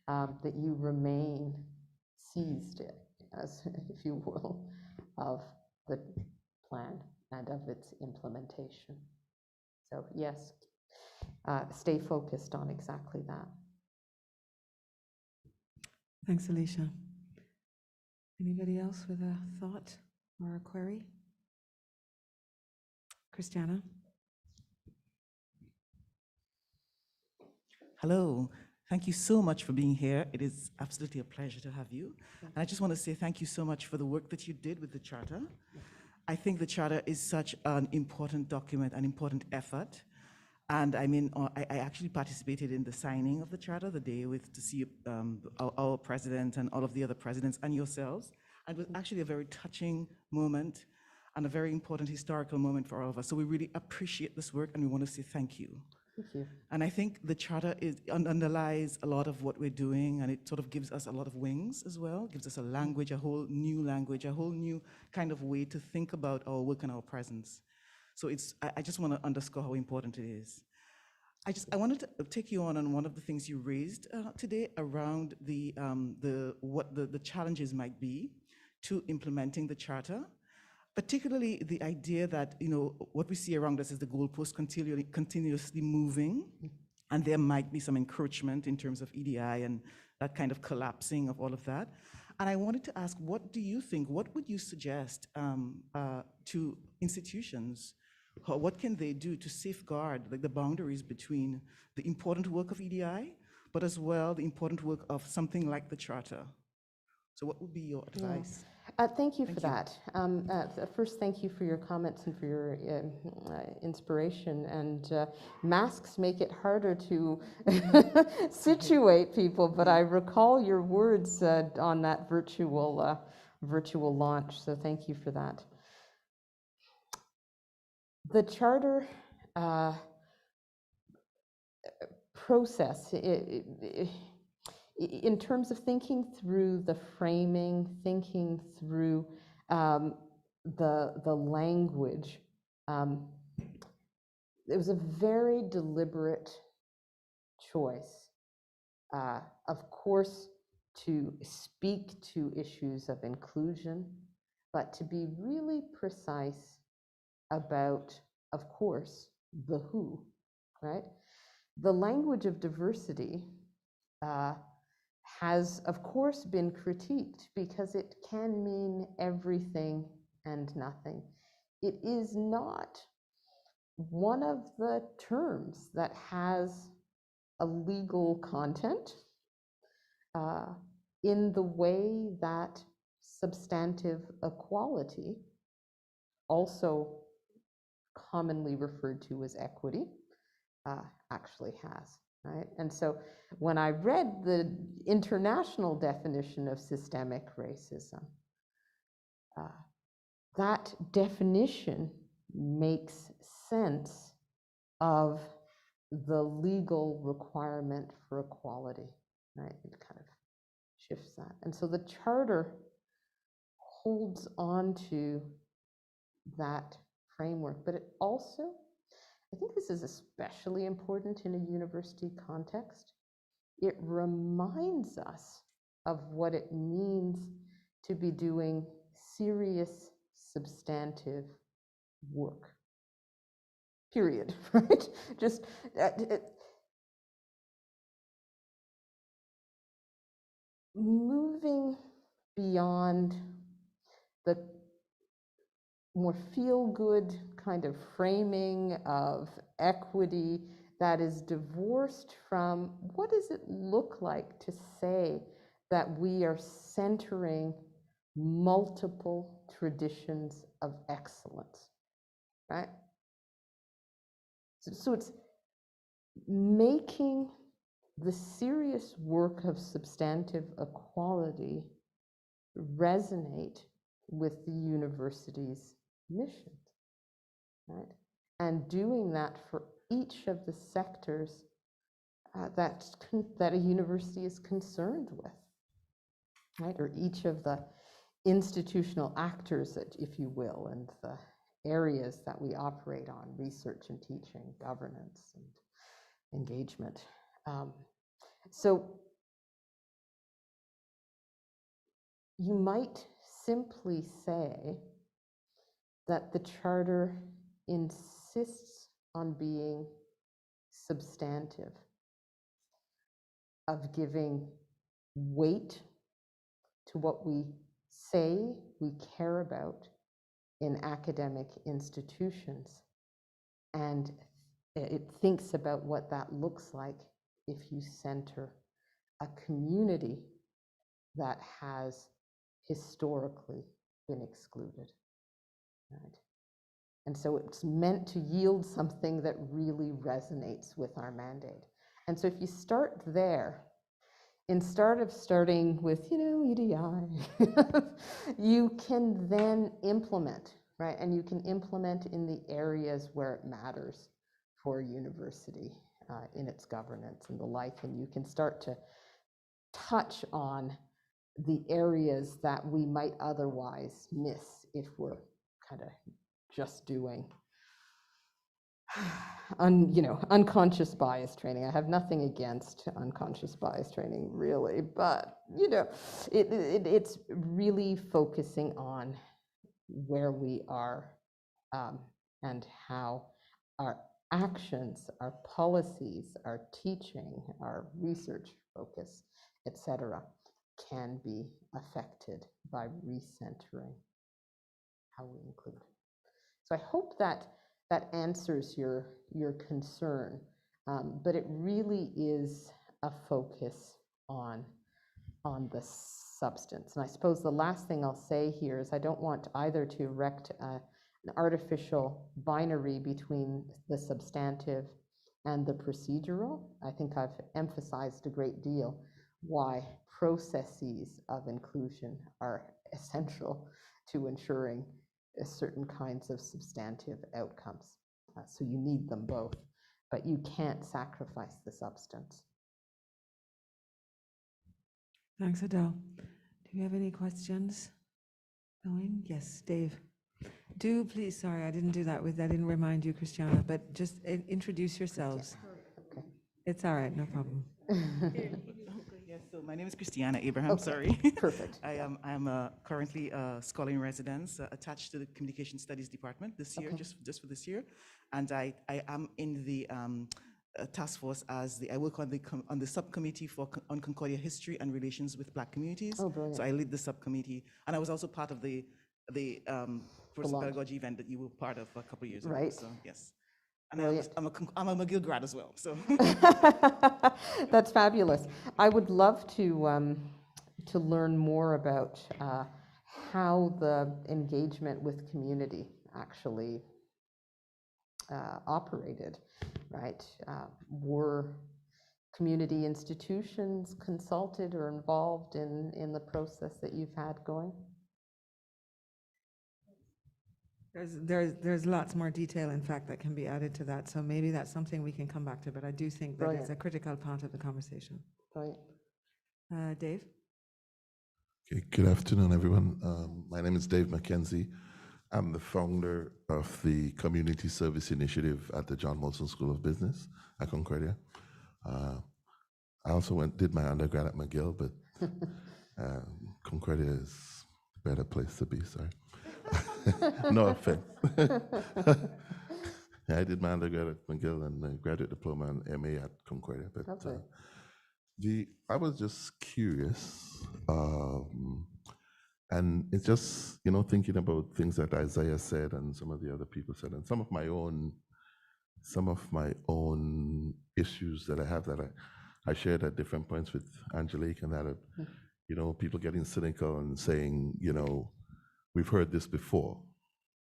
that you remain seized, as if you will, of the plan and of its implementation. So yes, stay focused on exactly that. Thanks, Alicia. Anybody else with a thought? Or a query? Christiana? Hello. Thank you so much for being here. It is absolutely a pleasure to have you. And I just want to say thank you so much for the work that you did with the Charter. I think the Charter is such an important document, an important effort. And I mean, I actually participated in the signing of the Charter the day to see our president and all of the other presidents and yourselves. And it was actually a very touching moment and a very important historical moment for all of us. So we really appreciate this work and we want to say thank you. Thank you. And I think the Charter underlies a lot of what we're doing, and it sort of gives us a lot of wings as well, gives us a language, a whole new kind of way to think about our work and our presence. So I just want to underscore how important it is. I wanted to take you on one of the things you raised today around what the challenges might be to implementing the Charter. Particularly the idea that, what we see around us is the goalpost continuously moving, and there might be some encroachment in terms of EDI and that kind of collapsing of all of that. And I wanted to ask, what do you think, what would you suggest to institutions? What can they do to safeguard the boundaries between the important work of EDI, but as well the important work of something like the Charter? So what would be your advice? Thank you for that. First, thank you for your comments and for your inspiration. And masks make it harder to situate people, but I recall your words on that virtual launch, so thank you for that. The Charter process, in terms of thinking through the framing, thinking through the language, it was a very deliberate choice, of course, to speak to issues of inclusion, but to be really precise about, of course, the who, right? The language of diversity has, of course, been critiqued because it can mean everything and nothing. It is not one of the terms that has a legal content in the way that substantive equality, also commonly referred to as equity, actually has. Right? And so when I read the international definition of systemic racism, that definition makes sense of the legal requirement for equality, right? It kind of shifts that. And so the Charter holds on to that framework, but it also, I think this is especially important in a university context. It reminds us of what it means to be doing serious, substantive work. Period, right? Just moving beyond the more feel-good kind of framing of equity that is divorced from what does it look like to say that we are centering multiple traditions of excellence, right? So it's making the serious work of substantive equality resonate with the university's mission, right? And doing that for each of the sectors that a university is concerned with, right? Or each of the institutional actors, if you will, and the areas that we operate on, research and teaching, governance and engagement. So you might simply say that the Charter insists on being substantive, of giving weight to what we say we care about in academic institutions, and it thinks about what that looks like if you center a community that has historically been excluded, right? And so it's meant to yield something that really resonates with our mandate. And so if you start there, instead of starting with, EDI, you can then implement, right? And you can implement in the areas where it matters for a university in its governance and the like. And you can start to touch on the areas that we might otherwise miss if we're kind of just doing unconscious bias training. I have nothing against unconscious bias training, really, but it's really focusing on where we are and how our actions, our policies, our teaching, our research focus, etc., can be affected by recentering how we include. So I hope that that answers your concern, but it really is a focus on the substance. And I suppose the last thing I'll say here is I don't want either to erect an artificial binary between the substantive and the procedural. I think I've emphasized a great deal why processes of inclusion are essential to ensuring certain kinds of substantive outcomes. So you need them both, but you can't sacrifice the substance. Thanks, Adele. Do you have any questions going? Yes, Dave. Do please, sorry, I didn't do that I didn't remind you, Christiana, but just introduce yourselves. Okay. It's all right, no problem. Yes, so my name is Christiana Abraham, Okay, sorry. perfect. I'm currently a scholar in residence attached to the Communication Studies Department this year, Okay. just for this year. And I am in the task force I work on the subcommittee on Concordia history and relations with Black communities. Oh, brilliant. So I lead the subcommittee, and I was also part of the first launch. pedagogy event that you were part of a couple of years ago. Right. So yes, and Brilliant. I'm a McGill grad as well. So That's fabulous. I would love to learn more about how the engagement with community actually operated, right? Were community institutions consulted or involved in the process that you've had going? There's lots more detail, in fact, that can be added to that. So maybe that's something we can come back to, but I do think that Brilliant. it's a critical part of the conversation. Brilliant. Dave? Okay, good afternoon, everyone. My name is Dave McKenzie. I'm the founder of the Community Service Initiative at the John Molson School of Business at Concordia. I also did my undergrad at McGill, but Concordia is a better place to be, sorry. No offense. Yeah, I did my undergrad at McGill and a graduate diploma and MA at Concordia. But Lovely. I was just curious, and it's just, thinking about things that Isaiah said and some of the other people said, and some of my own issues that I have that I shared at different points with Angelique, and that, people getting cynical and saying, we've heard this before.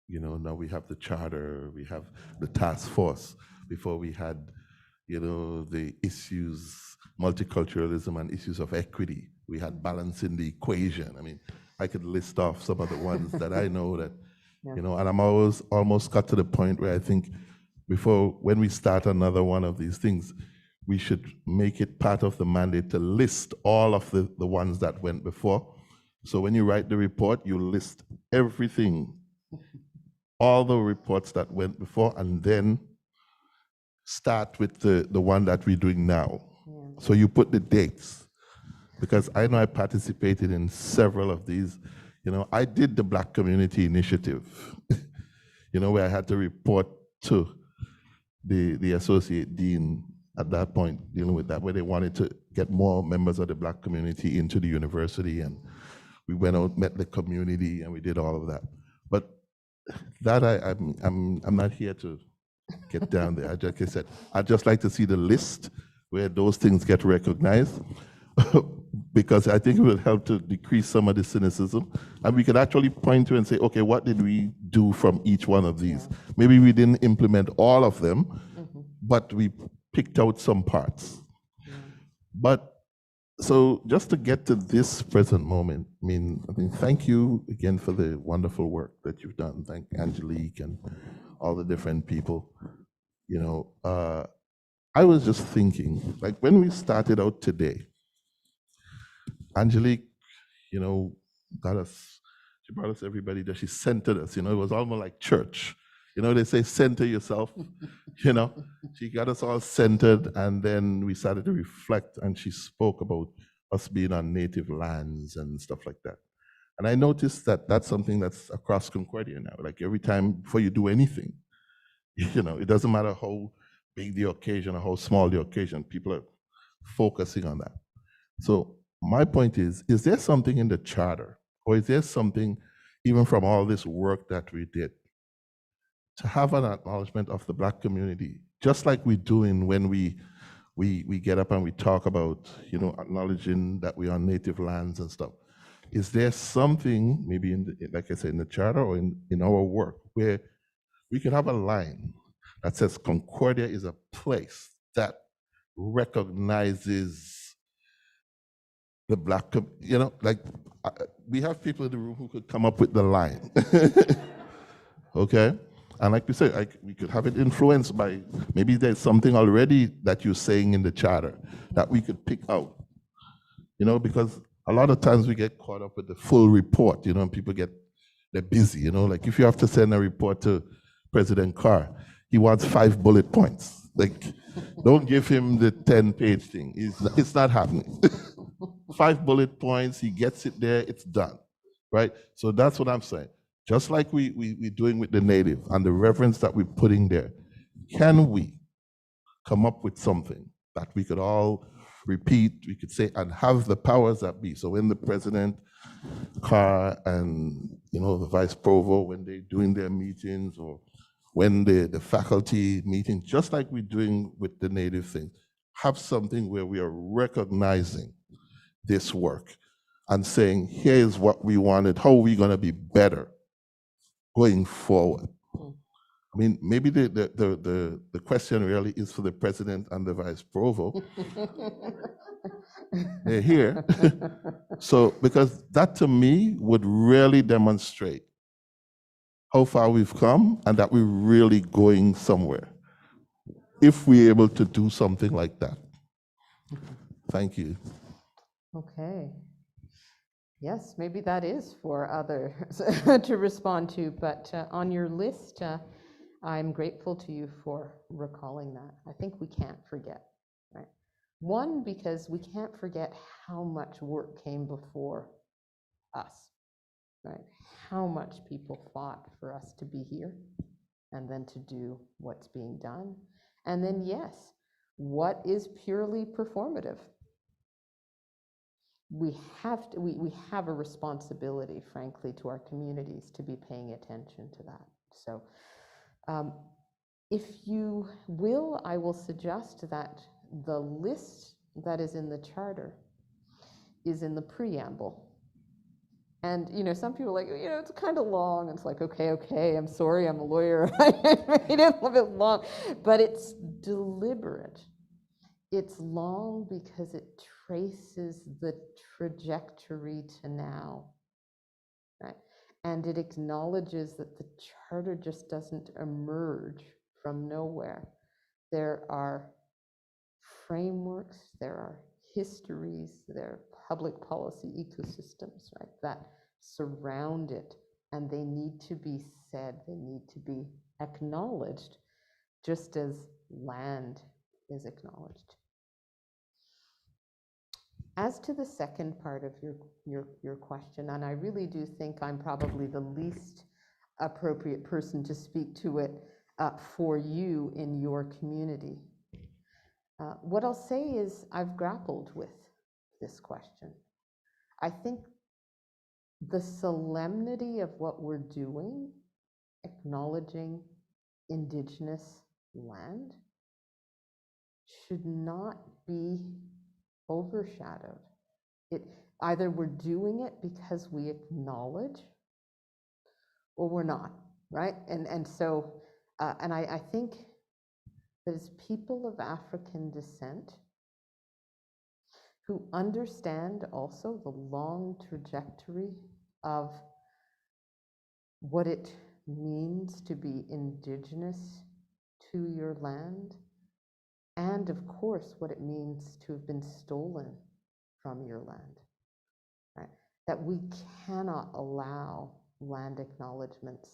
Now we have the charter, we have the task force. Before we had, the issues, multiculturalism and issues of equity. We had balance in the equation. I mean, I could list off some of the ones that I know that, Yeah. and I'm almost got to the point where I think when we start another one of these things, we should make it part of the mandate to list all of the ones that went before. So when you write the report, you list everything, all the reports that went before, and then start with the one that we're doing now. Yeah. So you put the dates, because I know I participated in several of these. I did the Black Community Initiative, where I had to report to the associate dean at that point, dealing with that, where they wanted to get more members of the Black community into the university, and we went out, met the community, and we did all of that. But that I'm not here to get down there. Like I said, I'd just like to see the list where those things get recognized, because I think it will help to decrease some of the cynicism. And we could actually point to and say, okay, what did we do from each one of these? Maybe we didn't implement all of them, but we picked out some parts. But so just to get to this present moment, I mean, thank you again for the wonderful work that you've done. Thank Angelique and all the different people. You know, I was just thinking, like when we started out today, Angelique, you know, she brought us everybody that she centered us. You know, it was almost like church. You know, they say center yourself. You know, she got us all centered, and then we started to reflect, and she spoke about us being on native lands and stuff like that. And I noticed that that's something that's across Concordia now. Like every time before you do anything, you know, it doesn't matter how big the occasion or how small the occasion, people are focusing on that. So my point is there something in the charter, or is there something even from all this work that we did to have an acknowledgement of the Black community, just like we're doing when we get up and we talk about, you know, acknowledging that we're on native lands and stuff. Is there something, maybe in the, like I said, in the charter or in our work, where we could have a line that says Concordia is a place that recognizes the Black, you know, like we have people in the room who could come up with the line. Okay? And like we said, we could have it influenced by, maybe there's something already that you're saying in the charter that we could pick out. You know, because a lot of times we get caught up with the full report, you know, and people they're busy, you know, like if you have to send a report to President Carr, he wants 5 bullet points. Like, don't give him the 10-page thing. It's not happening. 5 bullet points, he gets it there, it's done, right? So that's what I'm saying. Just like we're doing with the native and the reverence that we're putting there, can we come up with something that we could all repeat, we could say, and have the powers that be? So when the president, Carr, and you know the vice provost, when they're doing their meetings, or when the faculty meeting, just like we're doing with the native thing, have something where we are recognizing this work and saying, here's what we wanted, how are we going to be better going forward? I mean, maybe the question really is for the president and the vice provost. They're here. So, because that to me would really demonstrate how far we've come and that we're really going somewhere, if we're able to do something like that. Thank you. Okay. Yes, maybe that is for others to respond to, but on your list, I'm grateful to you for recalling that. I think we can't forget, right? One, because we can't forget how much work came before us, right? How much people fought for us to be here and then to do what's being done. And then, yes, what is purely performative? We have to, we have a responsibility, frankly, to our communities to be paying attention to that. So if you will, I will suggest that the list that is in the charter is in the preamble. And, you know, some people are like, you know, it's kind of long. It's like, okay, I'm sorry, I'm a lawyer. I made it a little bit long, but it's deliberate. It's long because it traces the trajectory to now, right? And it acknowledges that the charter just doesn't emerge from nowhere. There are frameworks, there are histories, there are public policy ecosystems, right, that surround it, and they need to be said, they need to be acknowledged, just as land is acknowledged. As to the second part of your question, and I really do think I'm probably the least appropriate person to speak to it for you in your community. What I'll say is I've grappled with this question. I think the solemnity of what we're doing acknowledging Indigenous land should not be overshadowed. Either we're doing it because we acknowledge or we're not, right? And so, and I think that as people of African descent who understand also the long trajectory of what it means to be Indigenous to your land, and of course what it means to have been stolen from your land, right? That we cannot allow land acknowledgements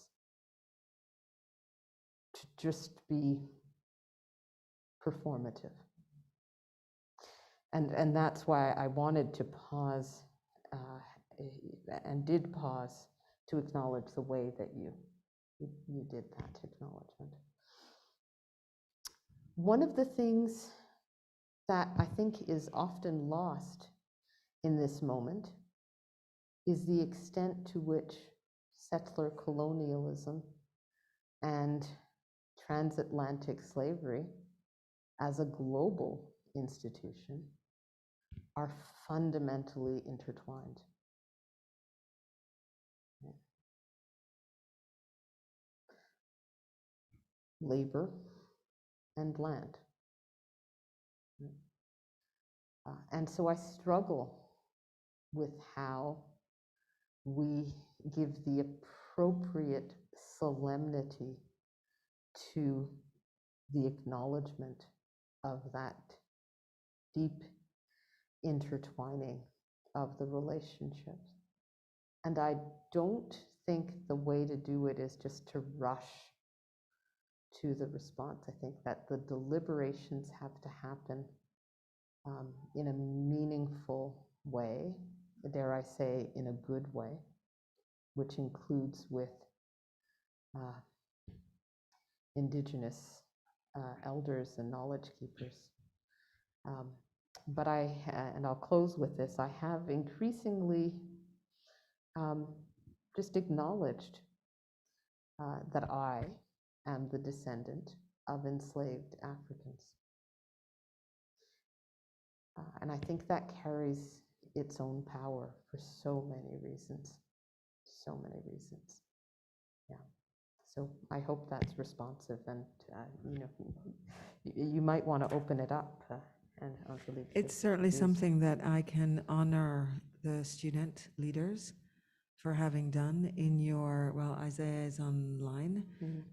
to just be performative. And that's why I wanted to pause and did pause to acknowledge the way that you did that acknowledgement. One of the things that I think is often lost in this moment is the extent to which settler colonialism and transatlantic slavery as a global institution are fundamentally intertwined. Labor and land. And so I struggle with how we give the appropriate solemnity to the acknowledgement of that deep intertwining of the relationships. And I don't think the way to do it is just to rush to the response. I think that the deliberations have to happen in a meaningful way, dare I say, in a good way, which includes with Indigenous elders and knowledge keepers. But and I'll close with this, I have increasingly just acknowledged that I am the descendant of enslaved Africans. And I think that carries its own power for so many reasons. So many reasons. Yeah. So I hope that's responsive, and you might want to open it up. And Angelique, It's certainly something that I can honor the student leaders for having done in your, well, Isaiah is online,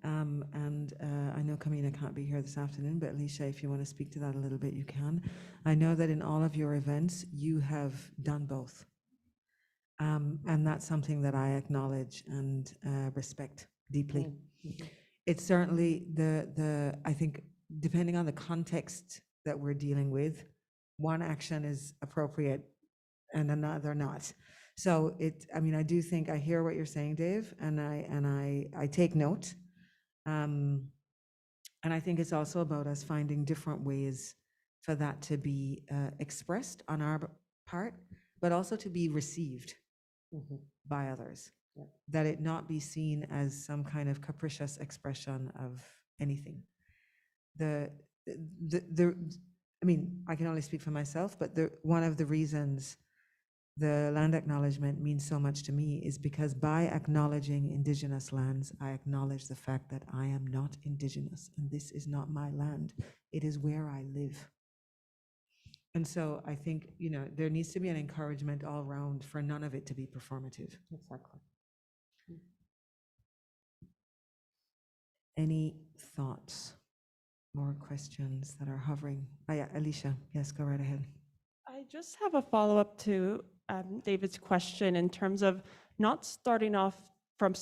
and I know Camina can't be here this afternoon, but Alicia, if you want to speak to that a little bit, you can. I know that in all of your events, you have done both. And that's something that I acknowledge and respect deeply. It's certainly I think, depending on the context that we're dealing with, one action is appropriate and another not. So I do think I hear what you're saying, Dave, and I take note. And I think it's also about us finding different ways for that to be expressed on our part, but also to be received by others. Yeah. That it not be seen as some kind of capricious expression of anything. I can only speak for myself, but one of the reasons the land acknowledgement means so much to me is because by acknowledging Indigenous lands, I acknowledge the fact that I am not Indigenous, and this is not my land. It is where I live. And so I think, there needs to be an encouragement all around for none of it to be performative. Exactly. Any thoughts? More questions that are hovering? Oh yeah, Alicia, yes, go right ahead. I just have a follow-up to David's question in terms of not starting off from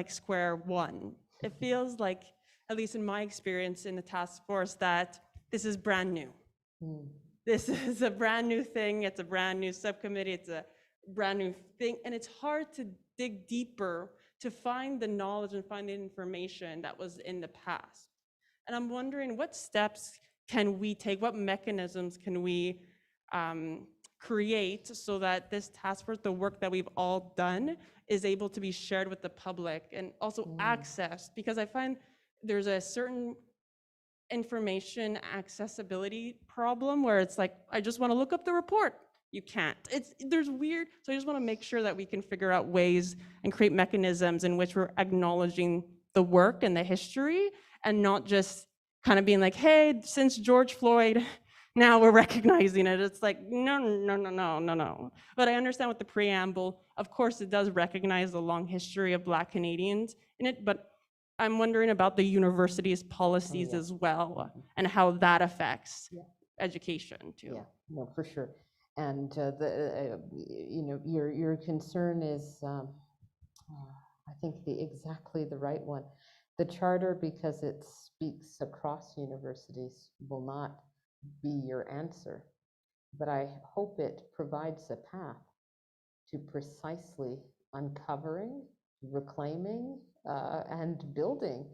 square one. It feels like, at least in my experience in the task force, that this is brand new. This is a brand new thing. It's a brand new subcommittee. It's a brand new thing. And it's hard to dig deeper to find the knowledge and find the information that was in the past. And I'm wondering, what steps can we take? What mechanisms can we create so that this task force, the work that we've all done, is able to be shared with the public and also accessed? Because I find there's a certain information accessibility problem where it's like, I just want to look up the report. You can't. There's weird. So I just want to make sure that we can figure out ways and create mechanisms in which we're acknowledging the work and the history, and not just kind of being like, hey, since George Floyd, now we're recognizing it. It's like, no. But I understand with the preamble, of course, it does recognize the long history of Black Canadians in it, but I'm wondering about the university's policies as well, and how that affects education too. Yeah, no, for sure. And your concern is, I think, exactly the right one. The charter, because it speaks across universities, will not be your answer, but I hope it provides a path to precisely uncovering, reclaiming, and building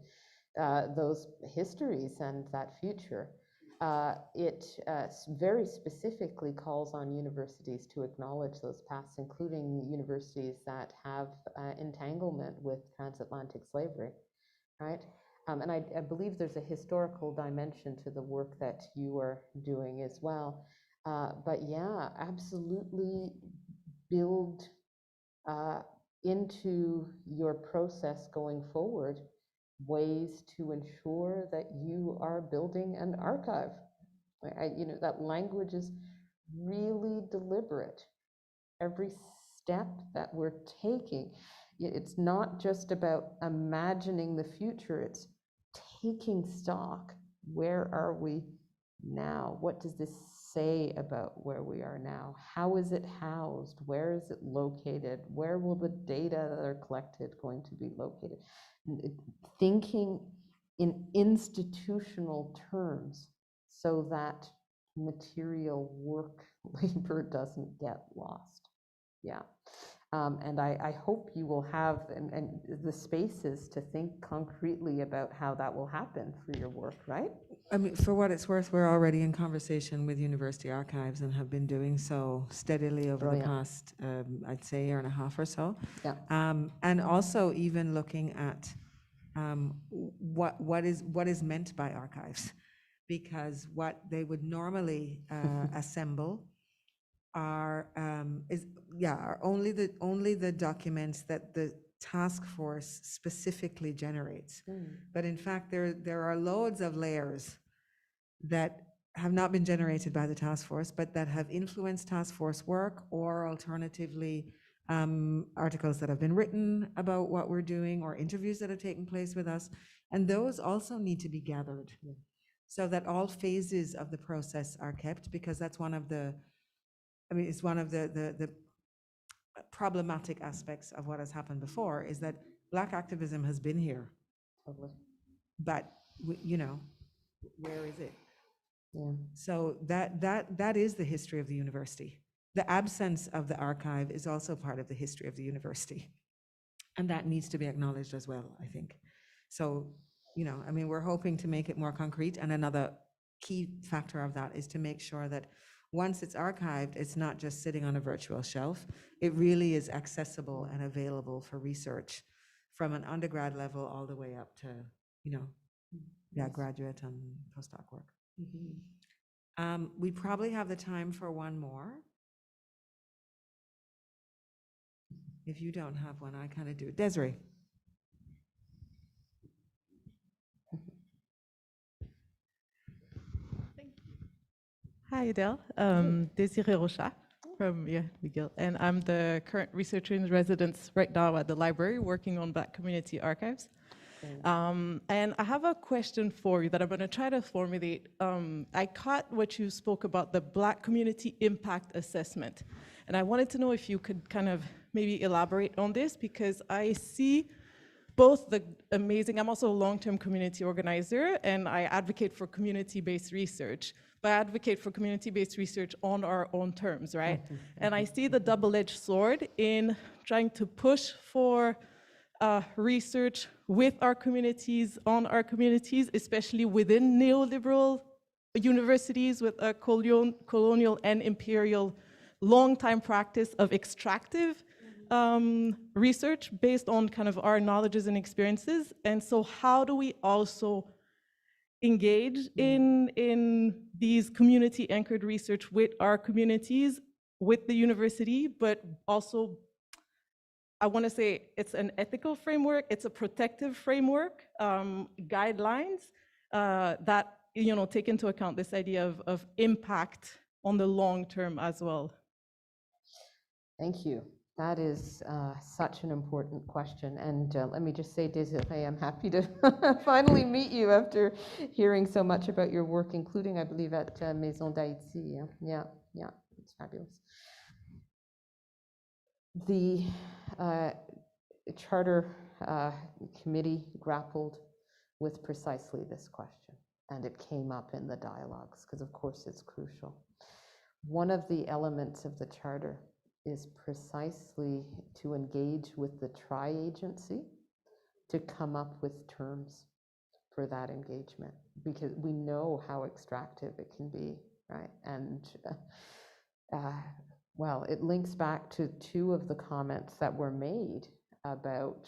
those histories and that future. It very specifically calls on universities to acknowledge those paths, including universities that have entanglement with transatlantic slavery, right? And I believe there's a historical dimension to the work that you are doing as well. But yeah, absolutely build into your process going forward ways to ensure that you are building an archive. That language is really deliberate. Every step that we're taking, it's not just about imagining the future, it's taking stock. Where are we now? What does this say about where we are now? How is it housed? Where is it located? Where will the data that are collected going to be located? Thinking in institutional terms so that material work labor doesn't get lost. Yeah. And I hope you will have and the spaces to think concretely about how that will happen for your work, right? I mean, for what it's worth, we're already in conversation with university archives and have been doing so steadily over the past, I'd say, year and a half or so. Yeah. And also even looking at what is meant by archives, because what they would normally assemble are only the documents that the task force specifically generates. But in fact, there are loads of layers that have not been generated by the task force, but that have influenced task force work, or alternatively, articles that have been written about what we're doing, or interviews that have taken place with us. And those also need to be gathered so that all phases of the process are kept, because that's one of the, it's one of the problematic aspects of what has happened before, is that Black activism has been here. Totally. But, where is it? Yeah. So that is the history of the university. The absence of the archive is also part of the history of the university. And that needs to be acknowledged as well, I think. So, we're hoping to make it more concrete. And another key factor of that is to make sure that once it's archived, it's not just sitting on a virtual shelf. It really is accessible and available for research from an undergrad level all the way up to, graduate and postdoc work. We probably have the time for one more. If you don't have one, I kind of do. Desiree. Hi, Adele. Desiree Rocha from McGill, and I'm the current researcher in residence right now at the library working on Black community archives. And I have a question for you that I'm going to try to formulate. I caught what you spoke about, the Black community impact assessment. And I wanted to know if you could kind of maybe elaborate on this, because I see both the amazing, I'm also a long-term community organizer, and I advocate for community-based research. But I advocate for community-based research on our own terms, right? And I see the double-edged sword in trying to push for research with our communities, on our communities, especially within neoliberal universities with a colonial and imperial long-time practice of extractive research based on kind of our knowledges and experiences. And so how do we also engage in these community-anchored research with our communities, with the university, but also, I want to say it's an ethical framework, it's a protective framework, guidelines that take into account this idea of impact on the long term as well. Thank you. That is such an important question. And let me just say, Desiree, I'm happy to finally meet you after hearing so much about your work, including, I believe, at Maison d'Haïti. Yeah, it's fabulous. The Charter Committee grappled with precisely this question, and it came up in the dialogues, because of course it's crucial. One of the elements of the Charter is precisely to engage with the tri-agency to come up with terms for that engagement, because we know how extractive it can be, right? And well, it links back to two of the comments that were made about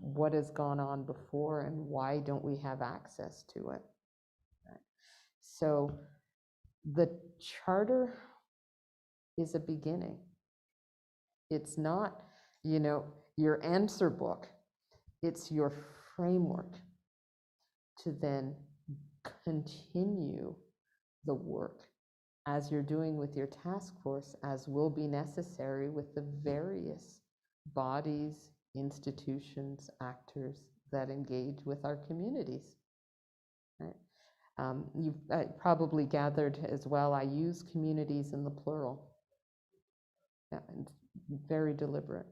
what has gone on before and why don't we have access to it, right? So the Charter is a beginning. It's not, your answer book. It's your framework to then continue the work as you're doing with your task force, as will be necessary with the various bodies, institutions, actors that engage with our communities. Right? You've probably gathered as well, I use communities in the plural. Yeah, and very deliberate.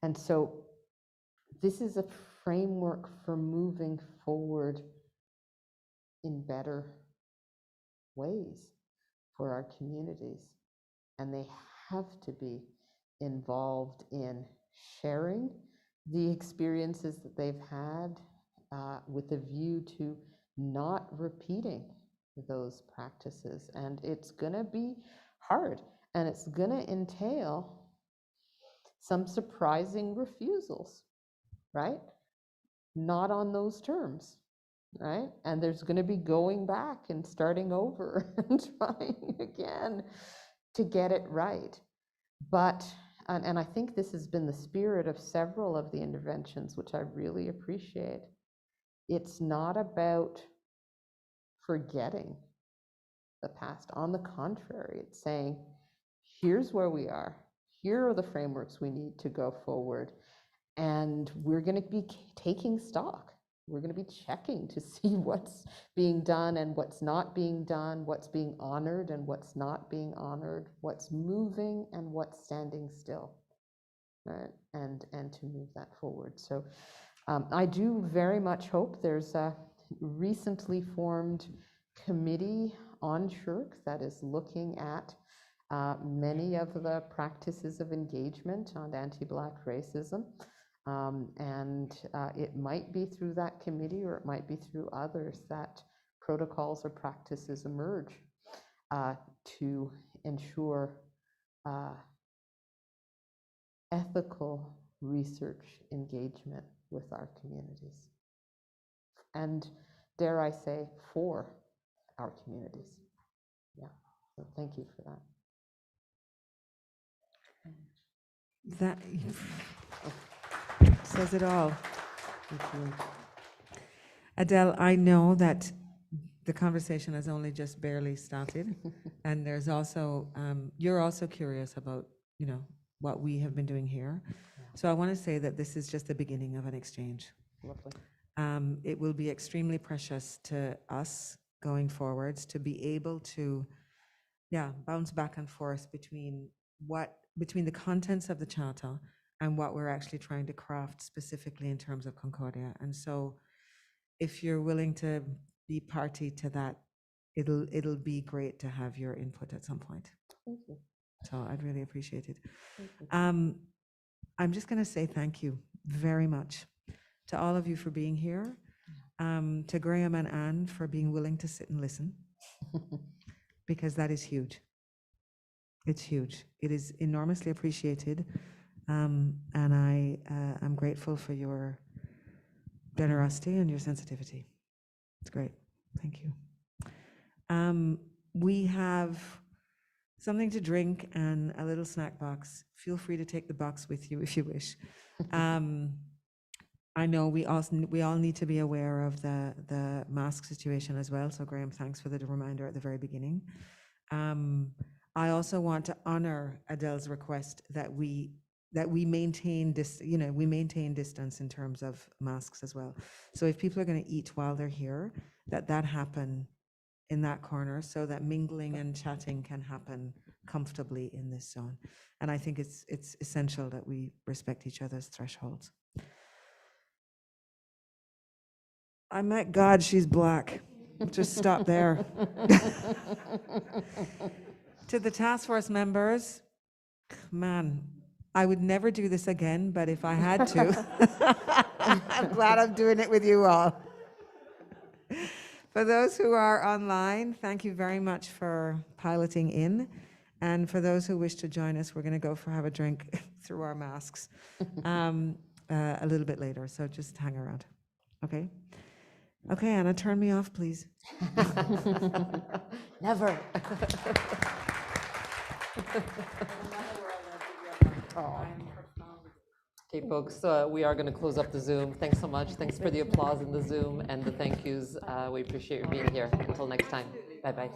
And so this is a framework for moving forward in better ways for our communities. And they have to be involved in sharing the experiences that they've had with a view to not repeating those practices. And it's going to be hard, and it's going to entail some surprising refusals, right? Not on those terms, right? And there's going to be going back and starting over and trying again to get it right. But, and I think this has been the spirit of several of the interventions, which I really appreciate. It's not about forgetting the past. On the contrary, it's saying, here's where we are. Here are the frameworks we need to go forward. And we're going to be taking stock. We're going to be checking to see what's being done and what's not being done, what's being honored and what's not being honored, what's moving and what's standing still, right? And to move that forward. So I do very much hope there's a recently formed committee on SSHRC that is looking at many of the practices of engagement on anti-Black racism. And it might be through that committee, or it might be through others, that protocols or practices emerge to ensure ethical research engagement with our communities. And dare I say, for our communities. Yeah, so thank you for that. That says it all. Thank you. Adele, I know that the conversation has only just barely started, and there's also, you're also curious about, what we have been doing here. So I want to say that this is just the beginning of an exchange. Lovely. It will be extremely precious to us going forwards to be able to, bounce back and forth between the contents of the charter and what we're actually trying to craft specifically in terms of Concordia. And so if you're willing to be party to that, it'll be great to have your input at some point. Thank you. So I'd really appreciate it. Thank you. I'm just going to say thank you very much to all of you for being here, to Graham and Anne for being willing to sit and listen, because that is huge. It's huge. It is enormously appreciated. And I'm grateful for your generosity and your sensitivity. It's great. Thank you. We have something to drink and a little snack box. Feel free to take the box with you if you wish. I know we all need to be aware of the mask situation as well. So Graham, thanks for the reminder at the very beginning. I also want to honor Adelle's request that we maintain distance in terms of masks as well. So if people are going to eat while they're here, that happen in that corner so that mingling and chatting can happen comfortably in this zone. And I think it's essential that we respect each other's thresholds. I met God, she's black. Just stop there. To the task force members, man, I would never do this again, but if I had to, I'm glad I'm doing it with you all. For those who are online, thank you very much for piloting in. And for those who wish to join us, we're going to go have a drink through our masks a little bit later. So just hang around. Okay? Okay, Anna, turn me off, please. Never. Okay, folks, we are going to close up the Zoom. Thanks so much. Thanks for the applause in the Zoom and the thank yous. We appreciate you being here. Until next time. Bye-bye.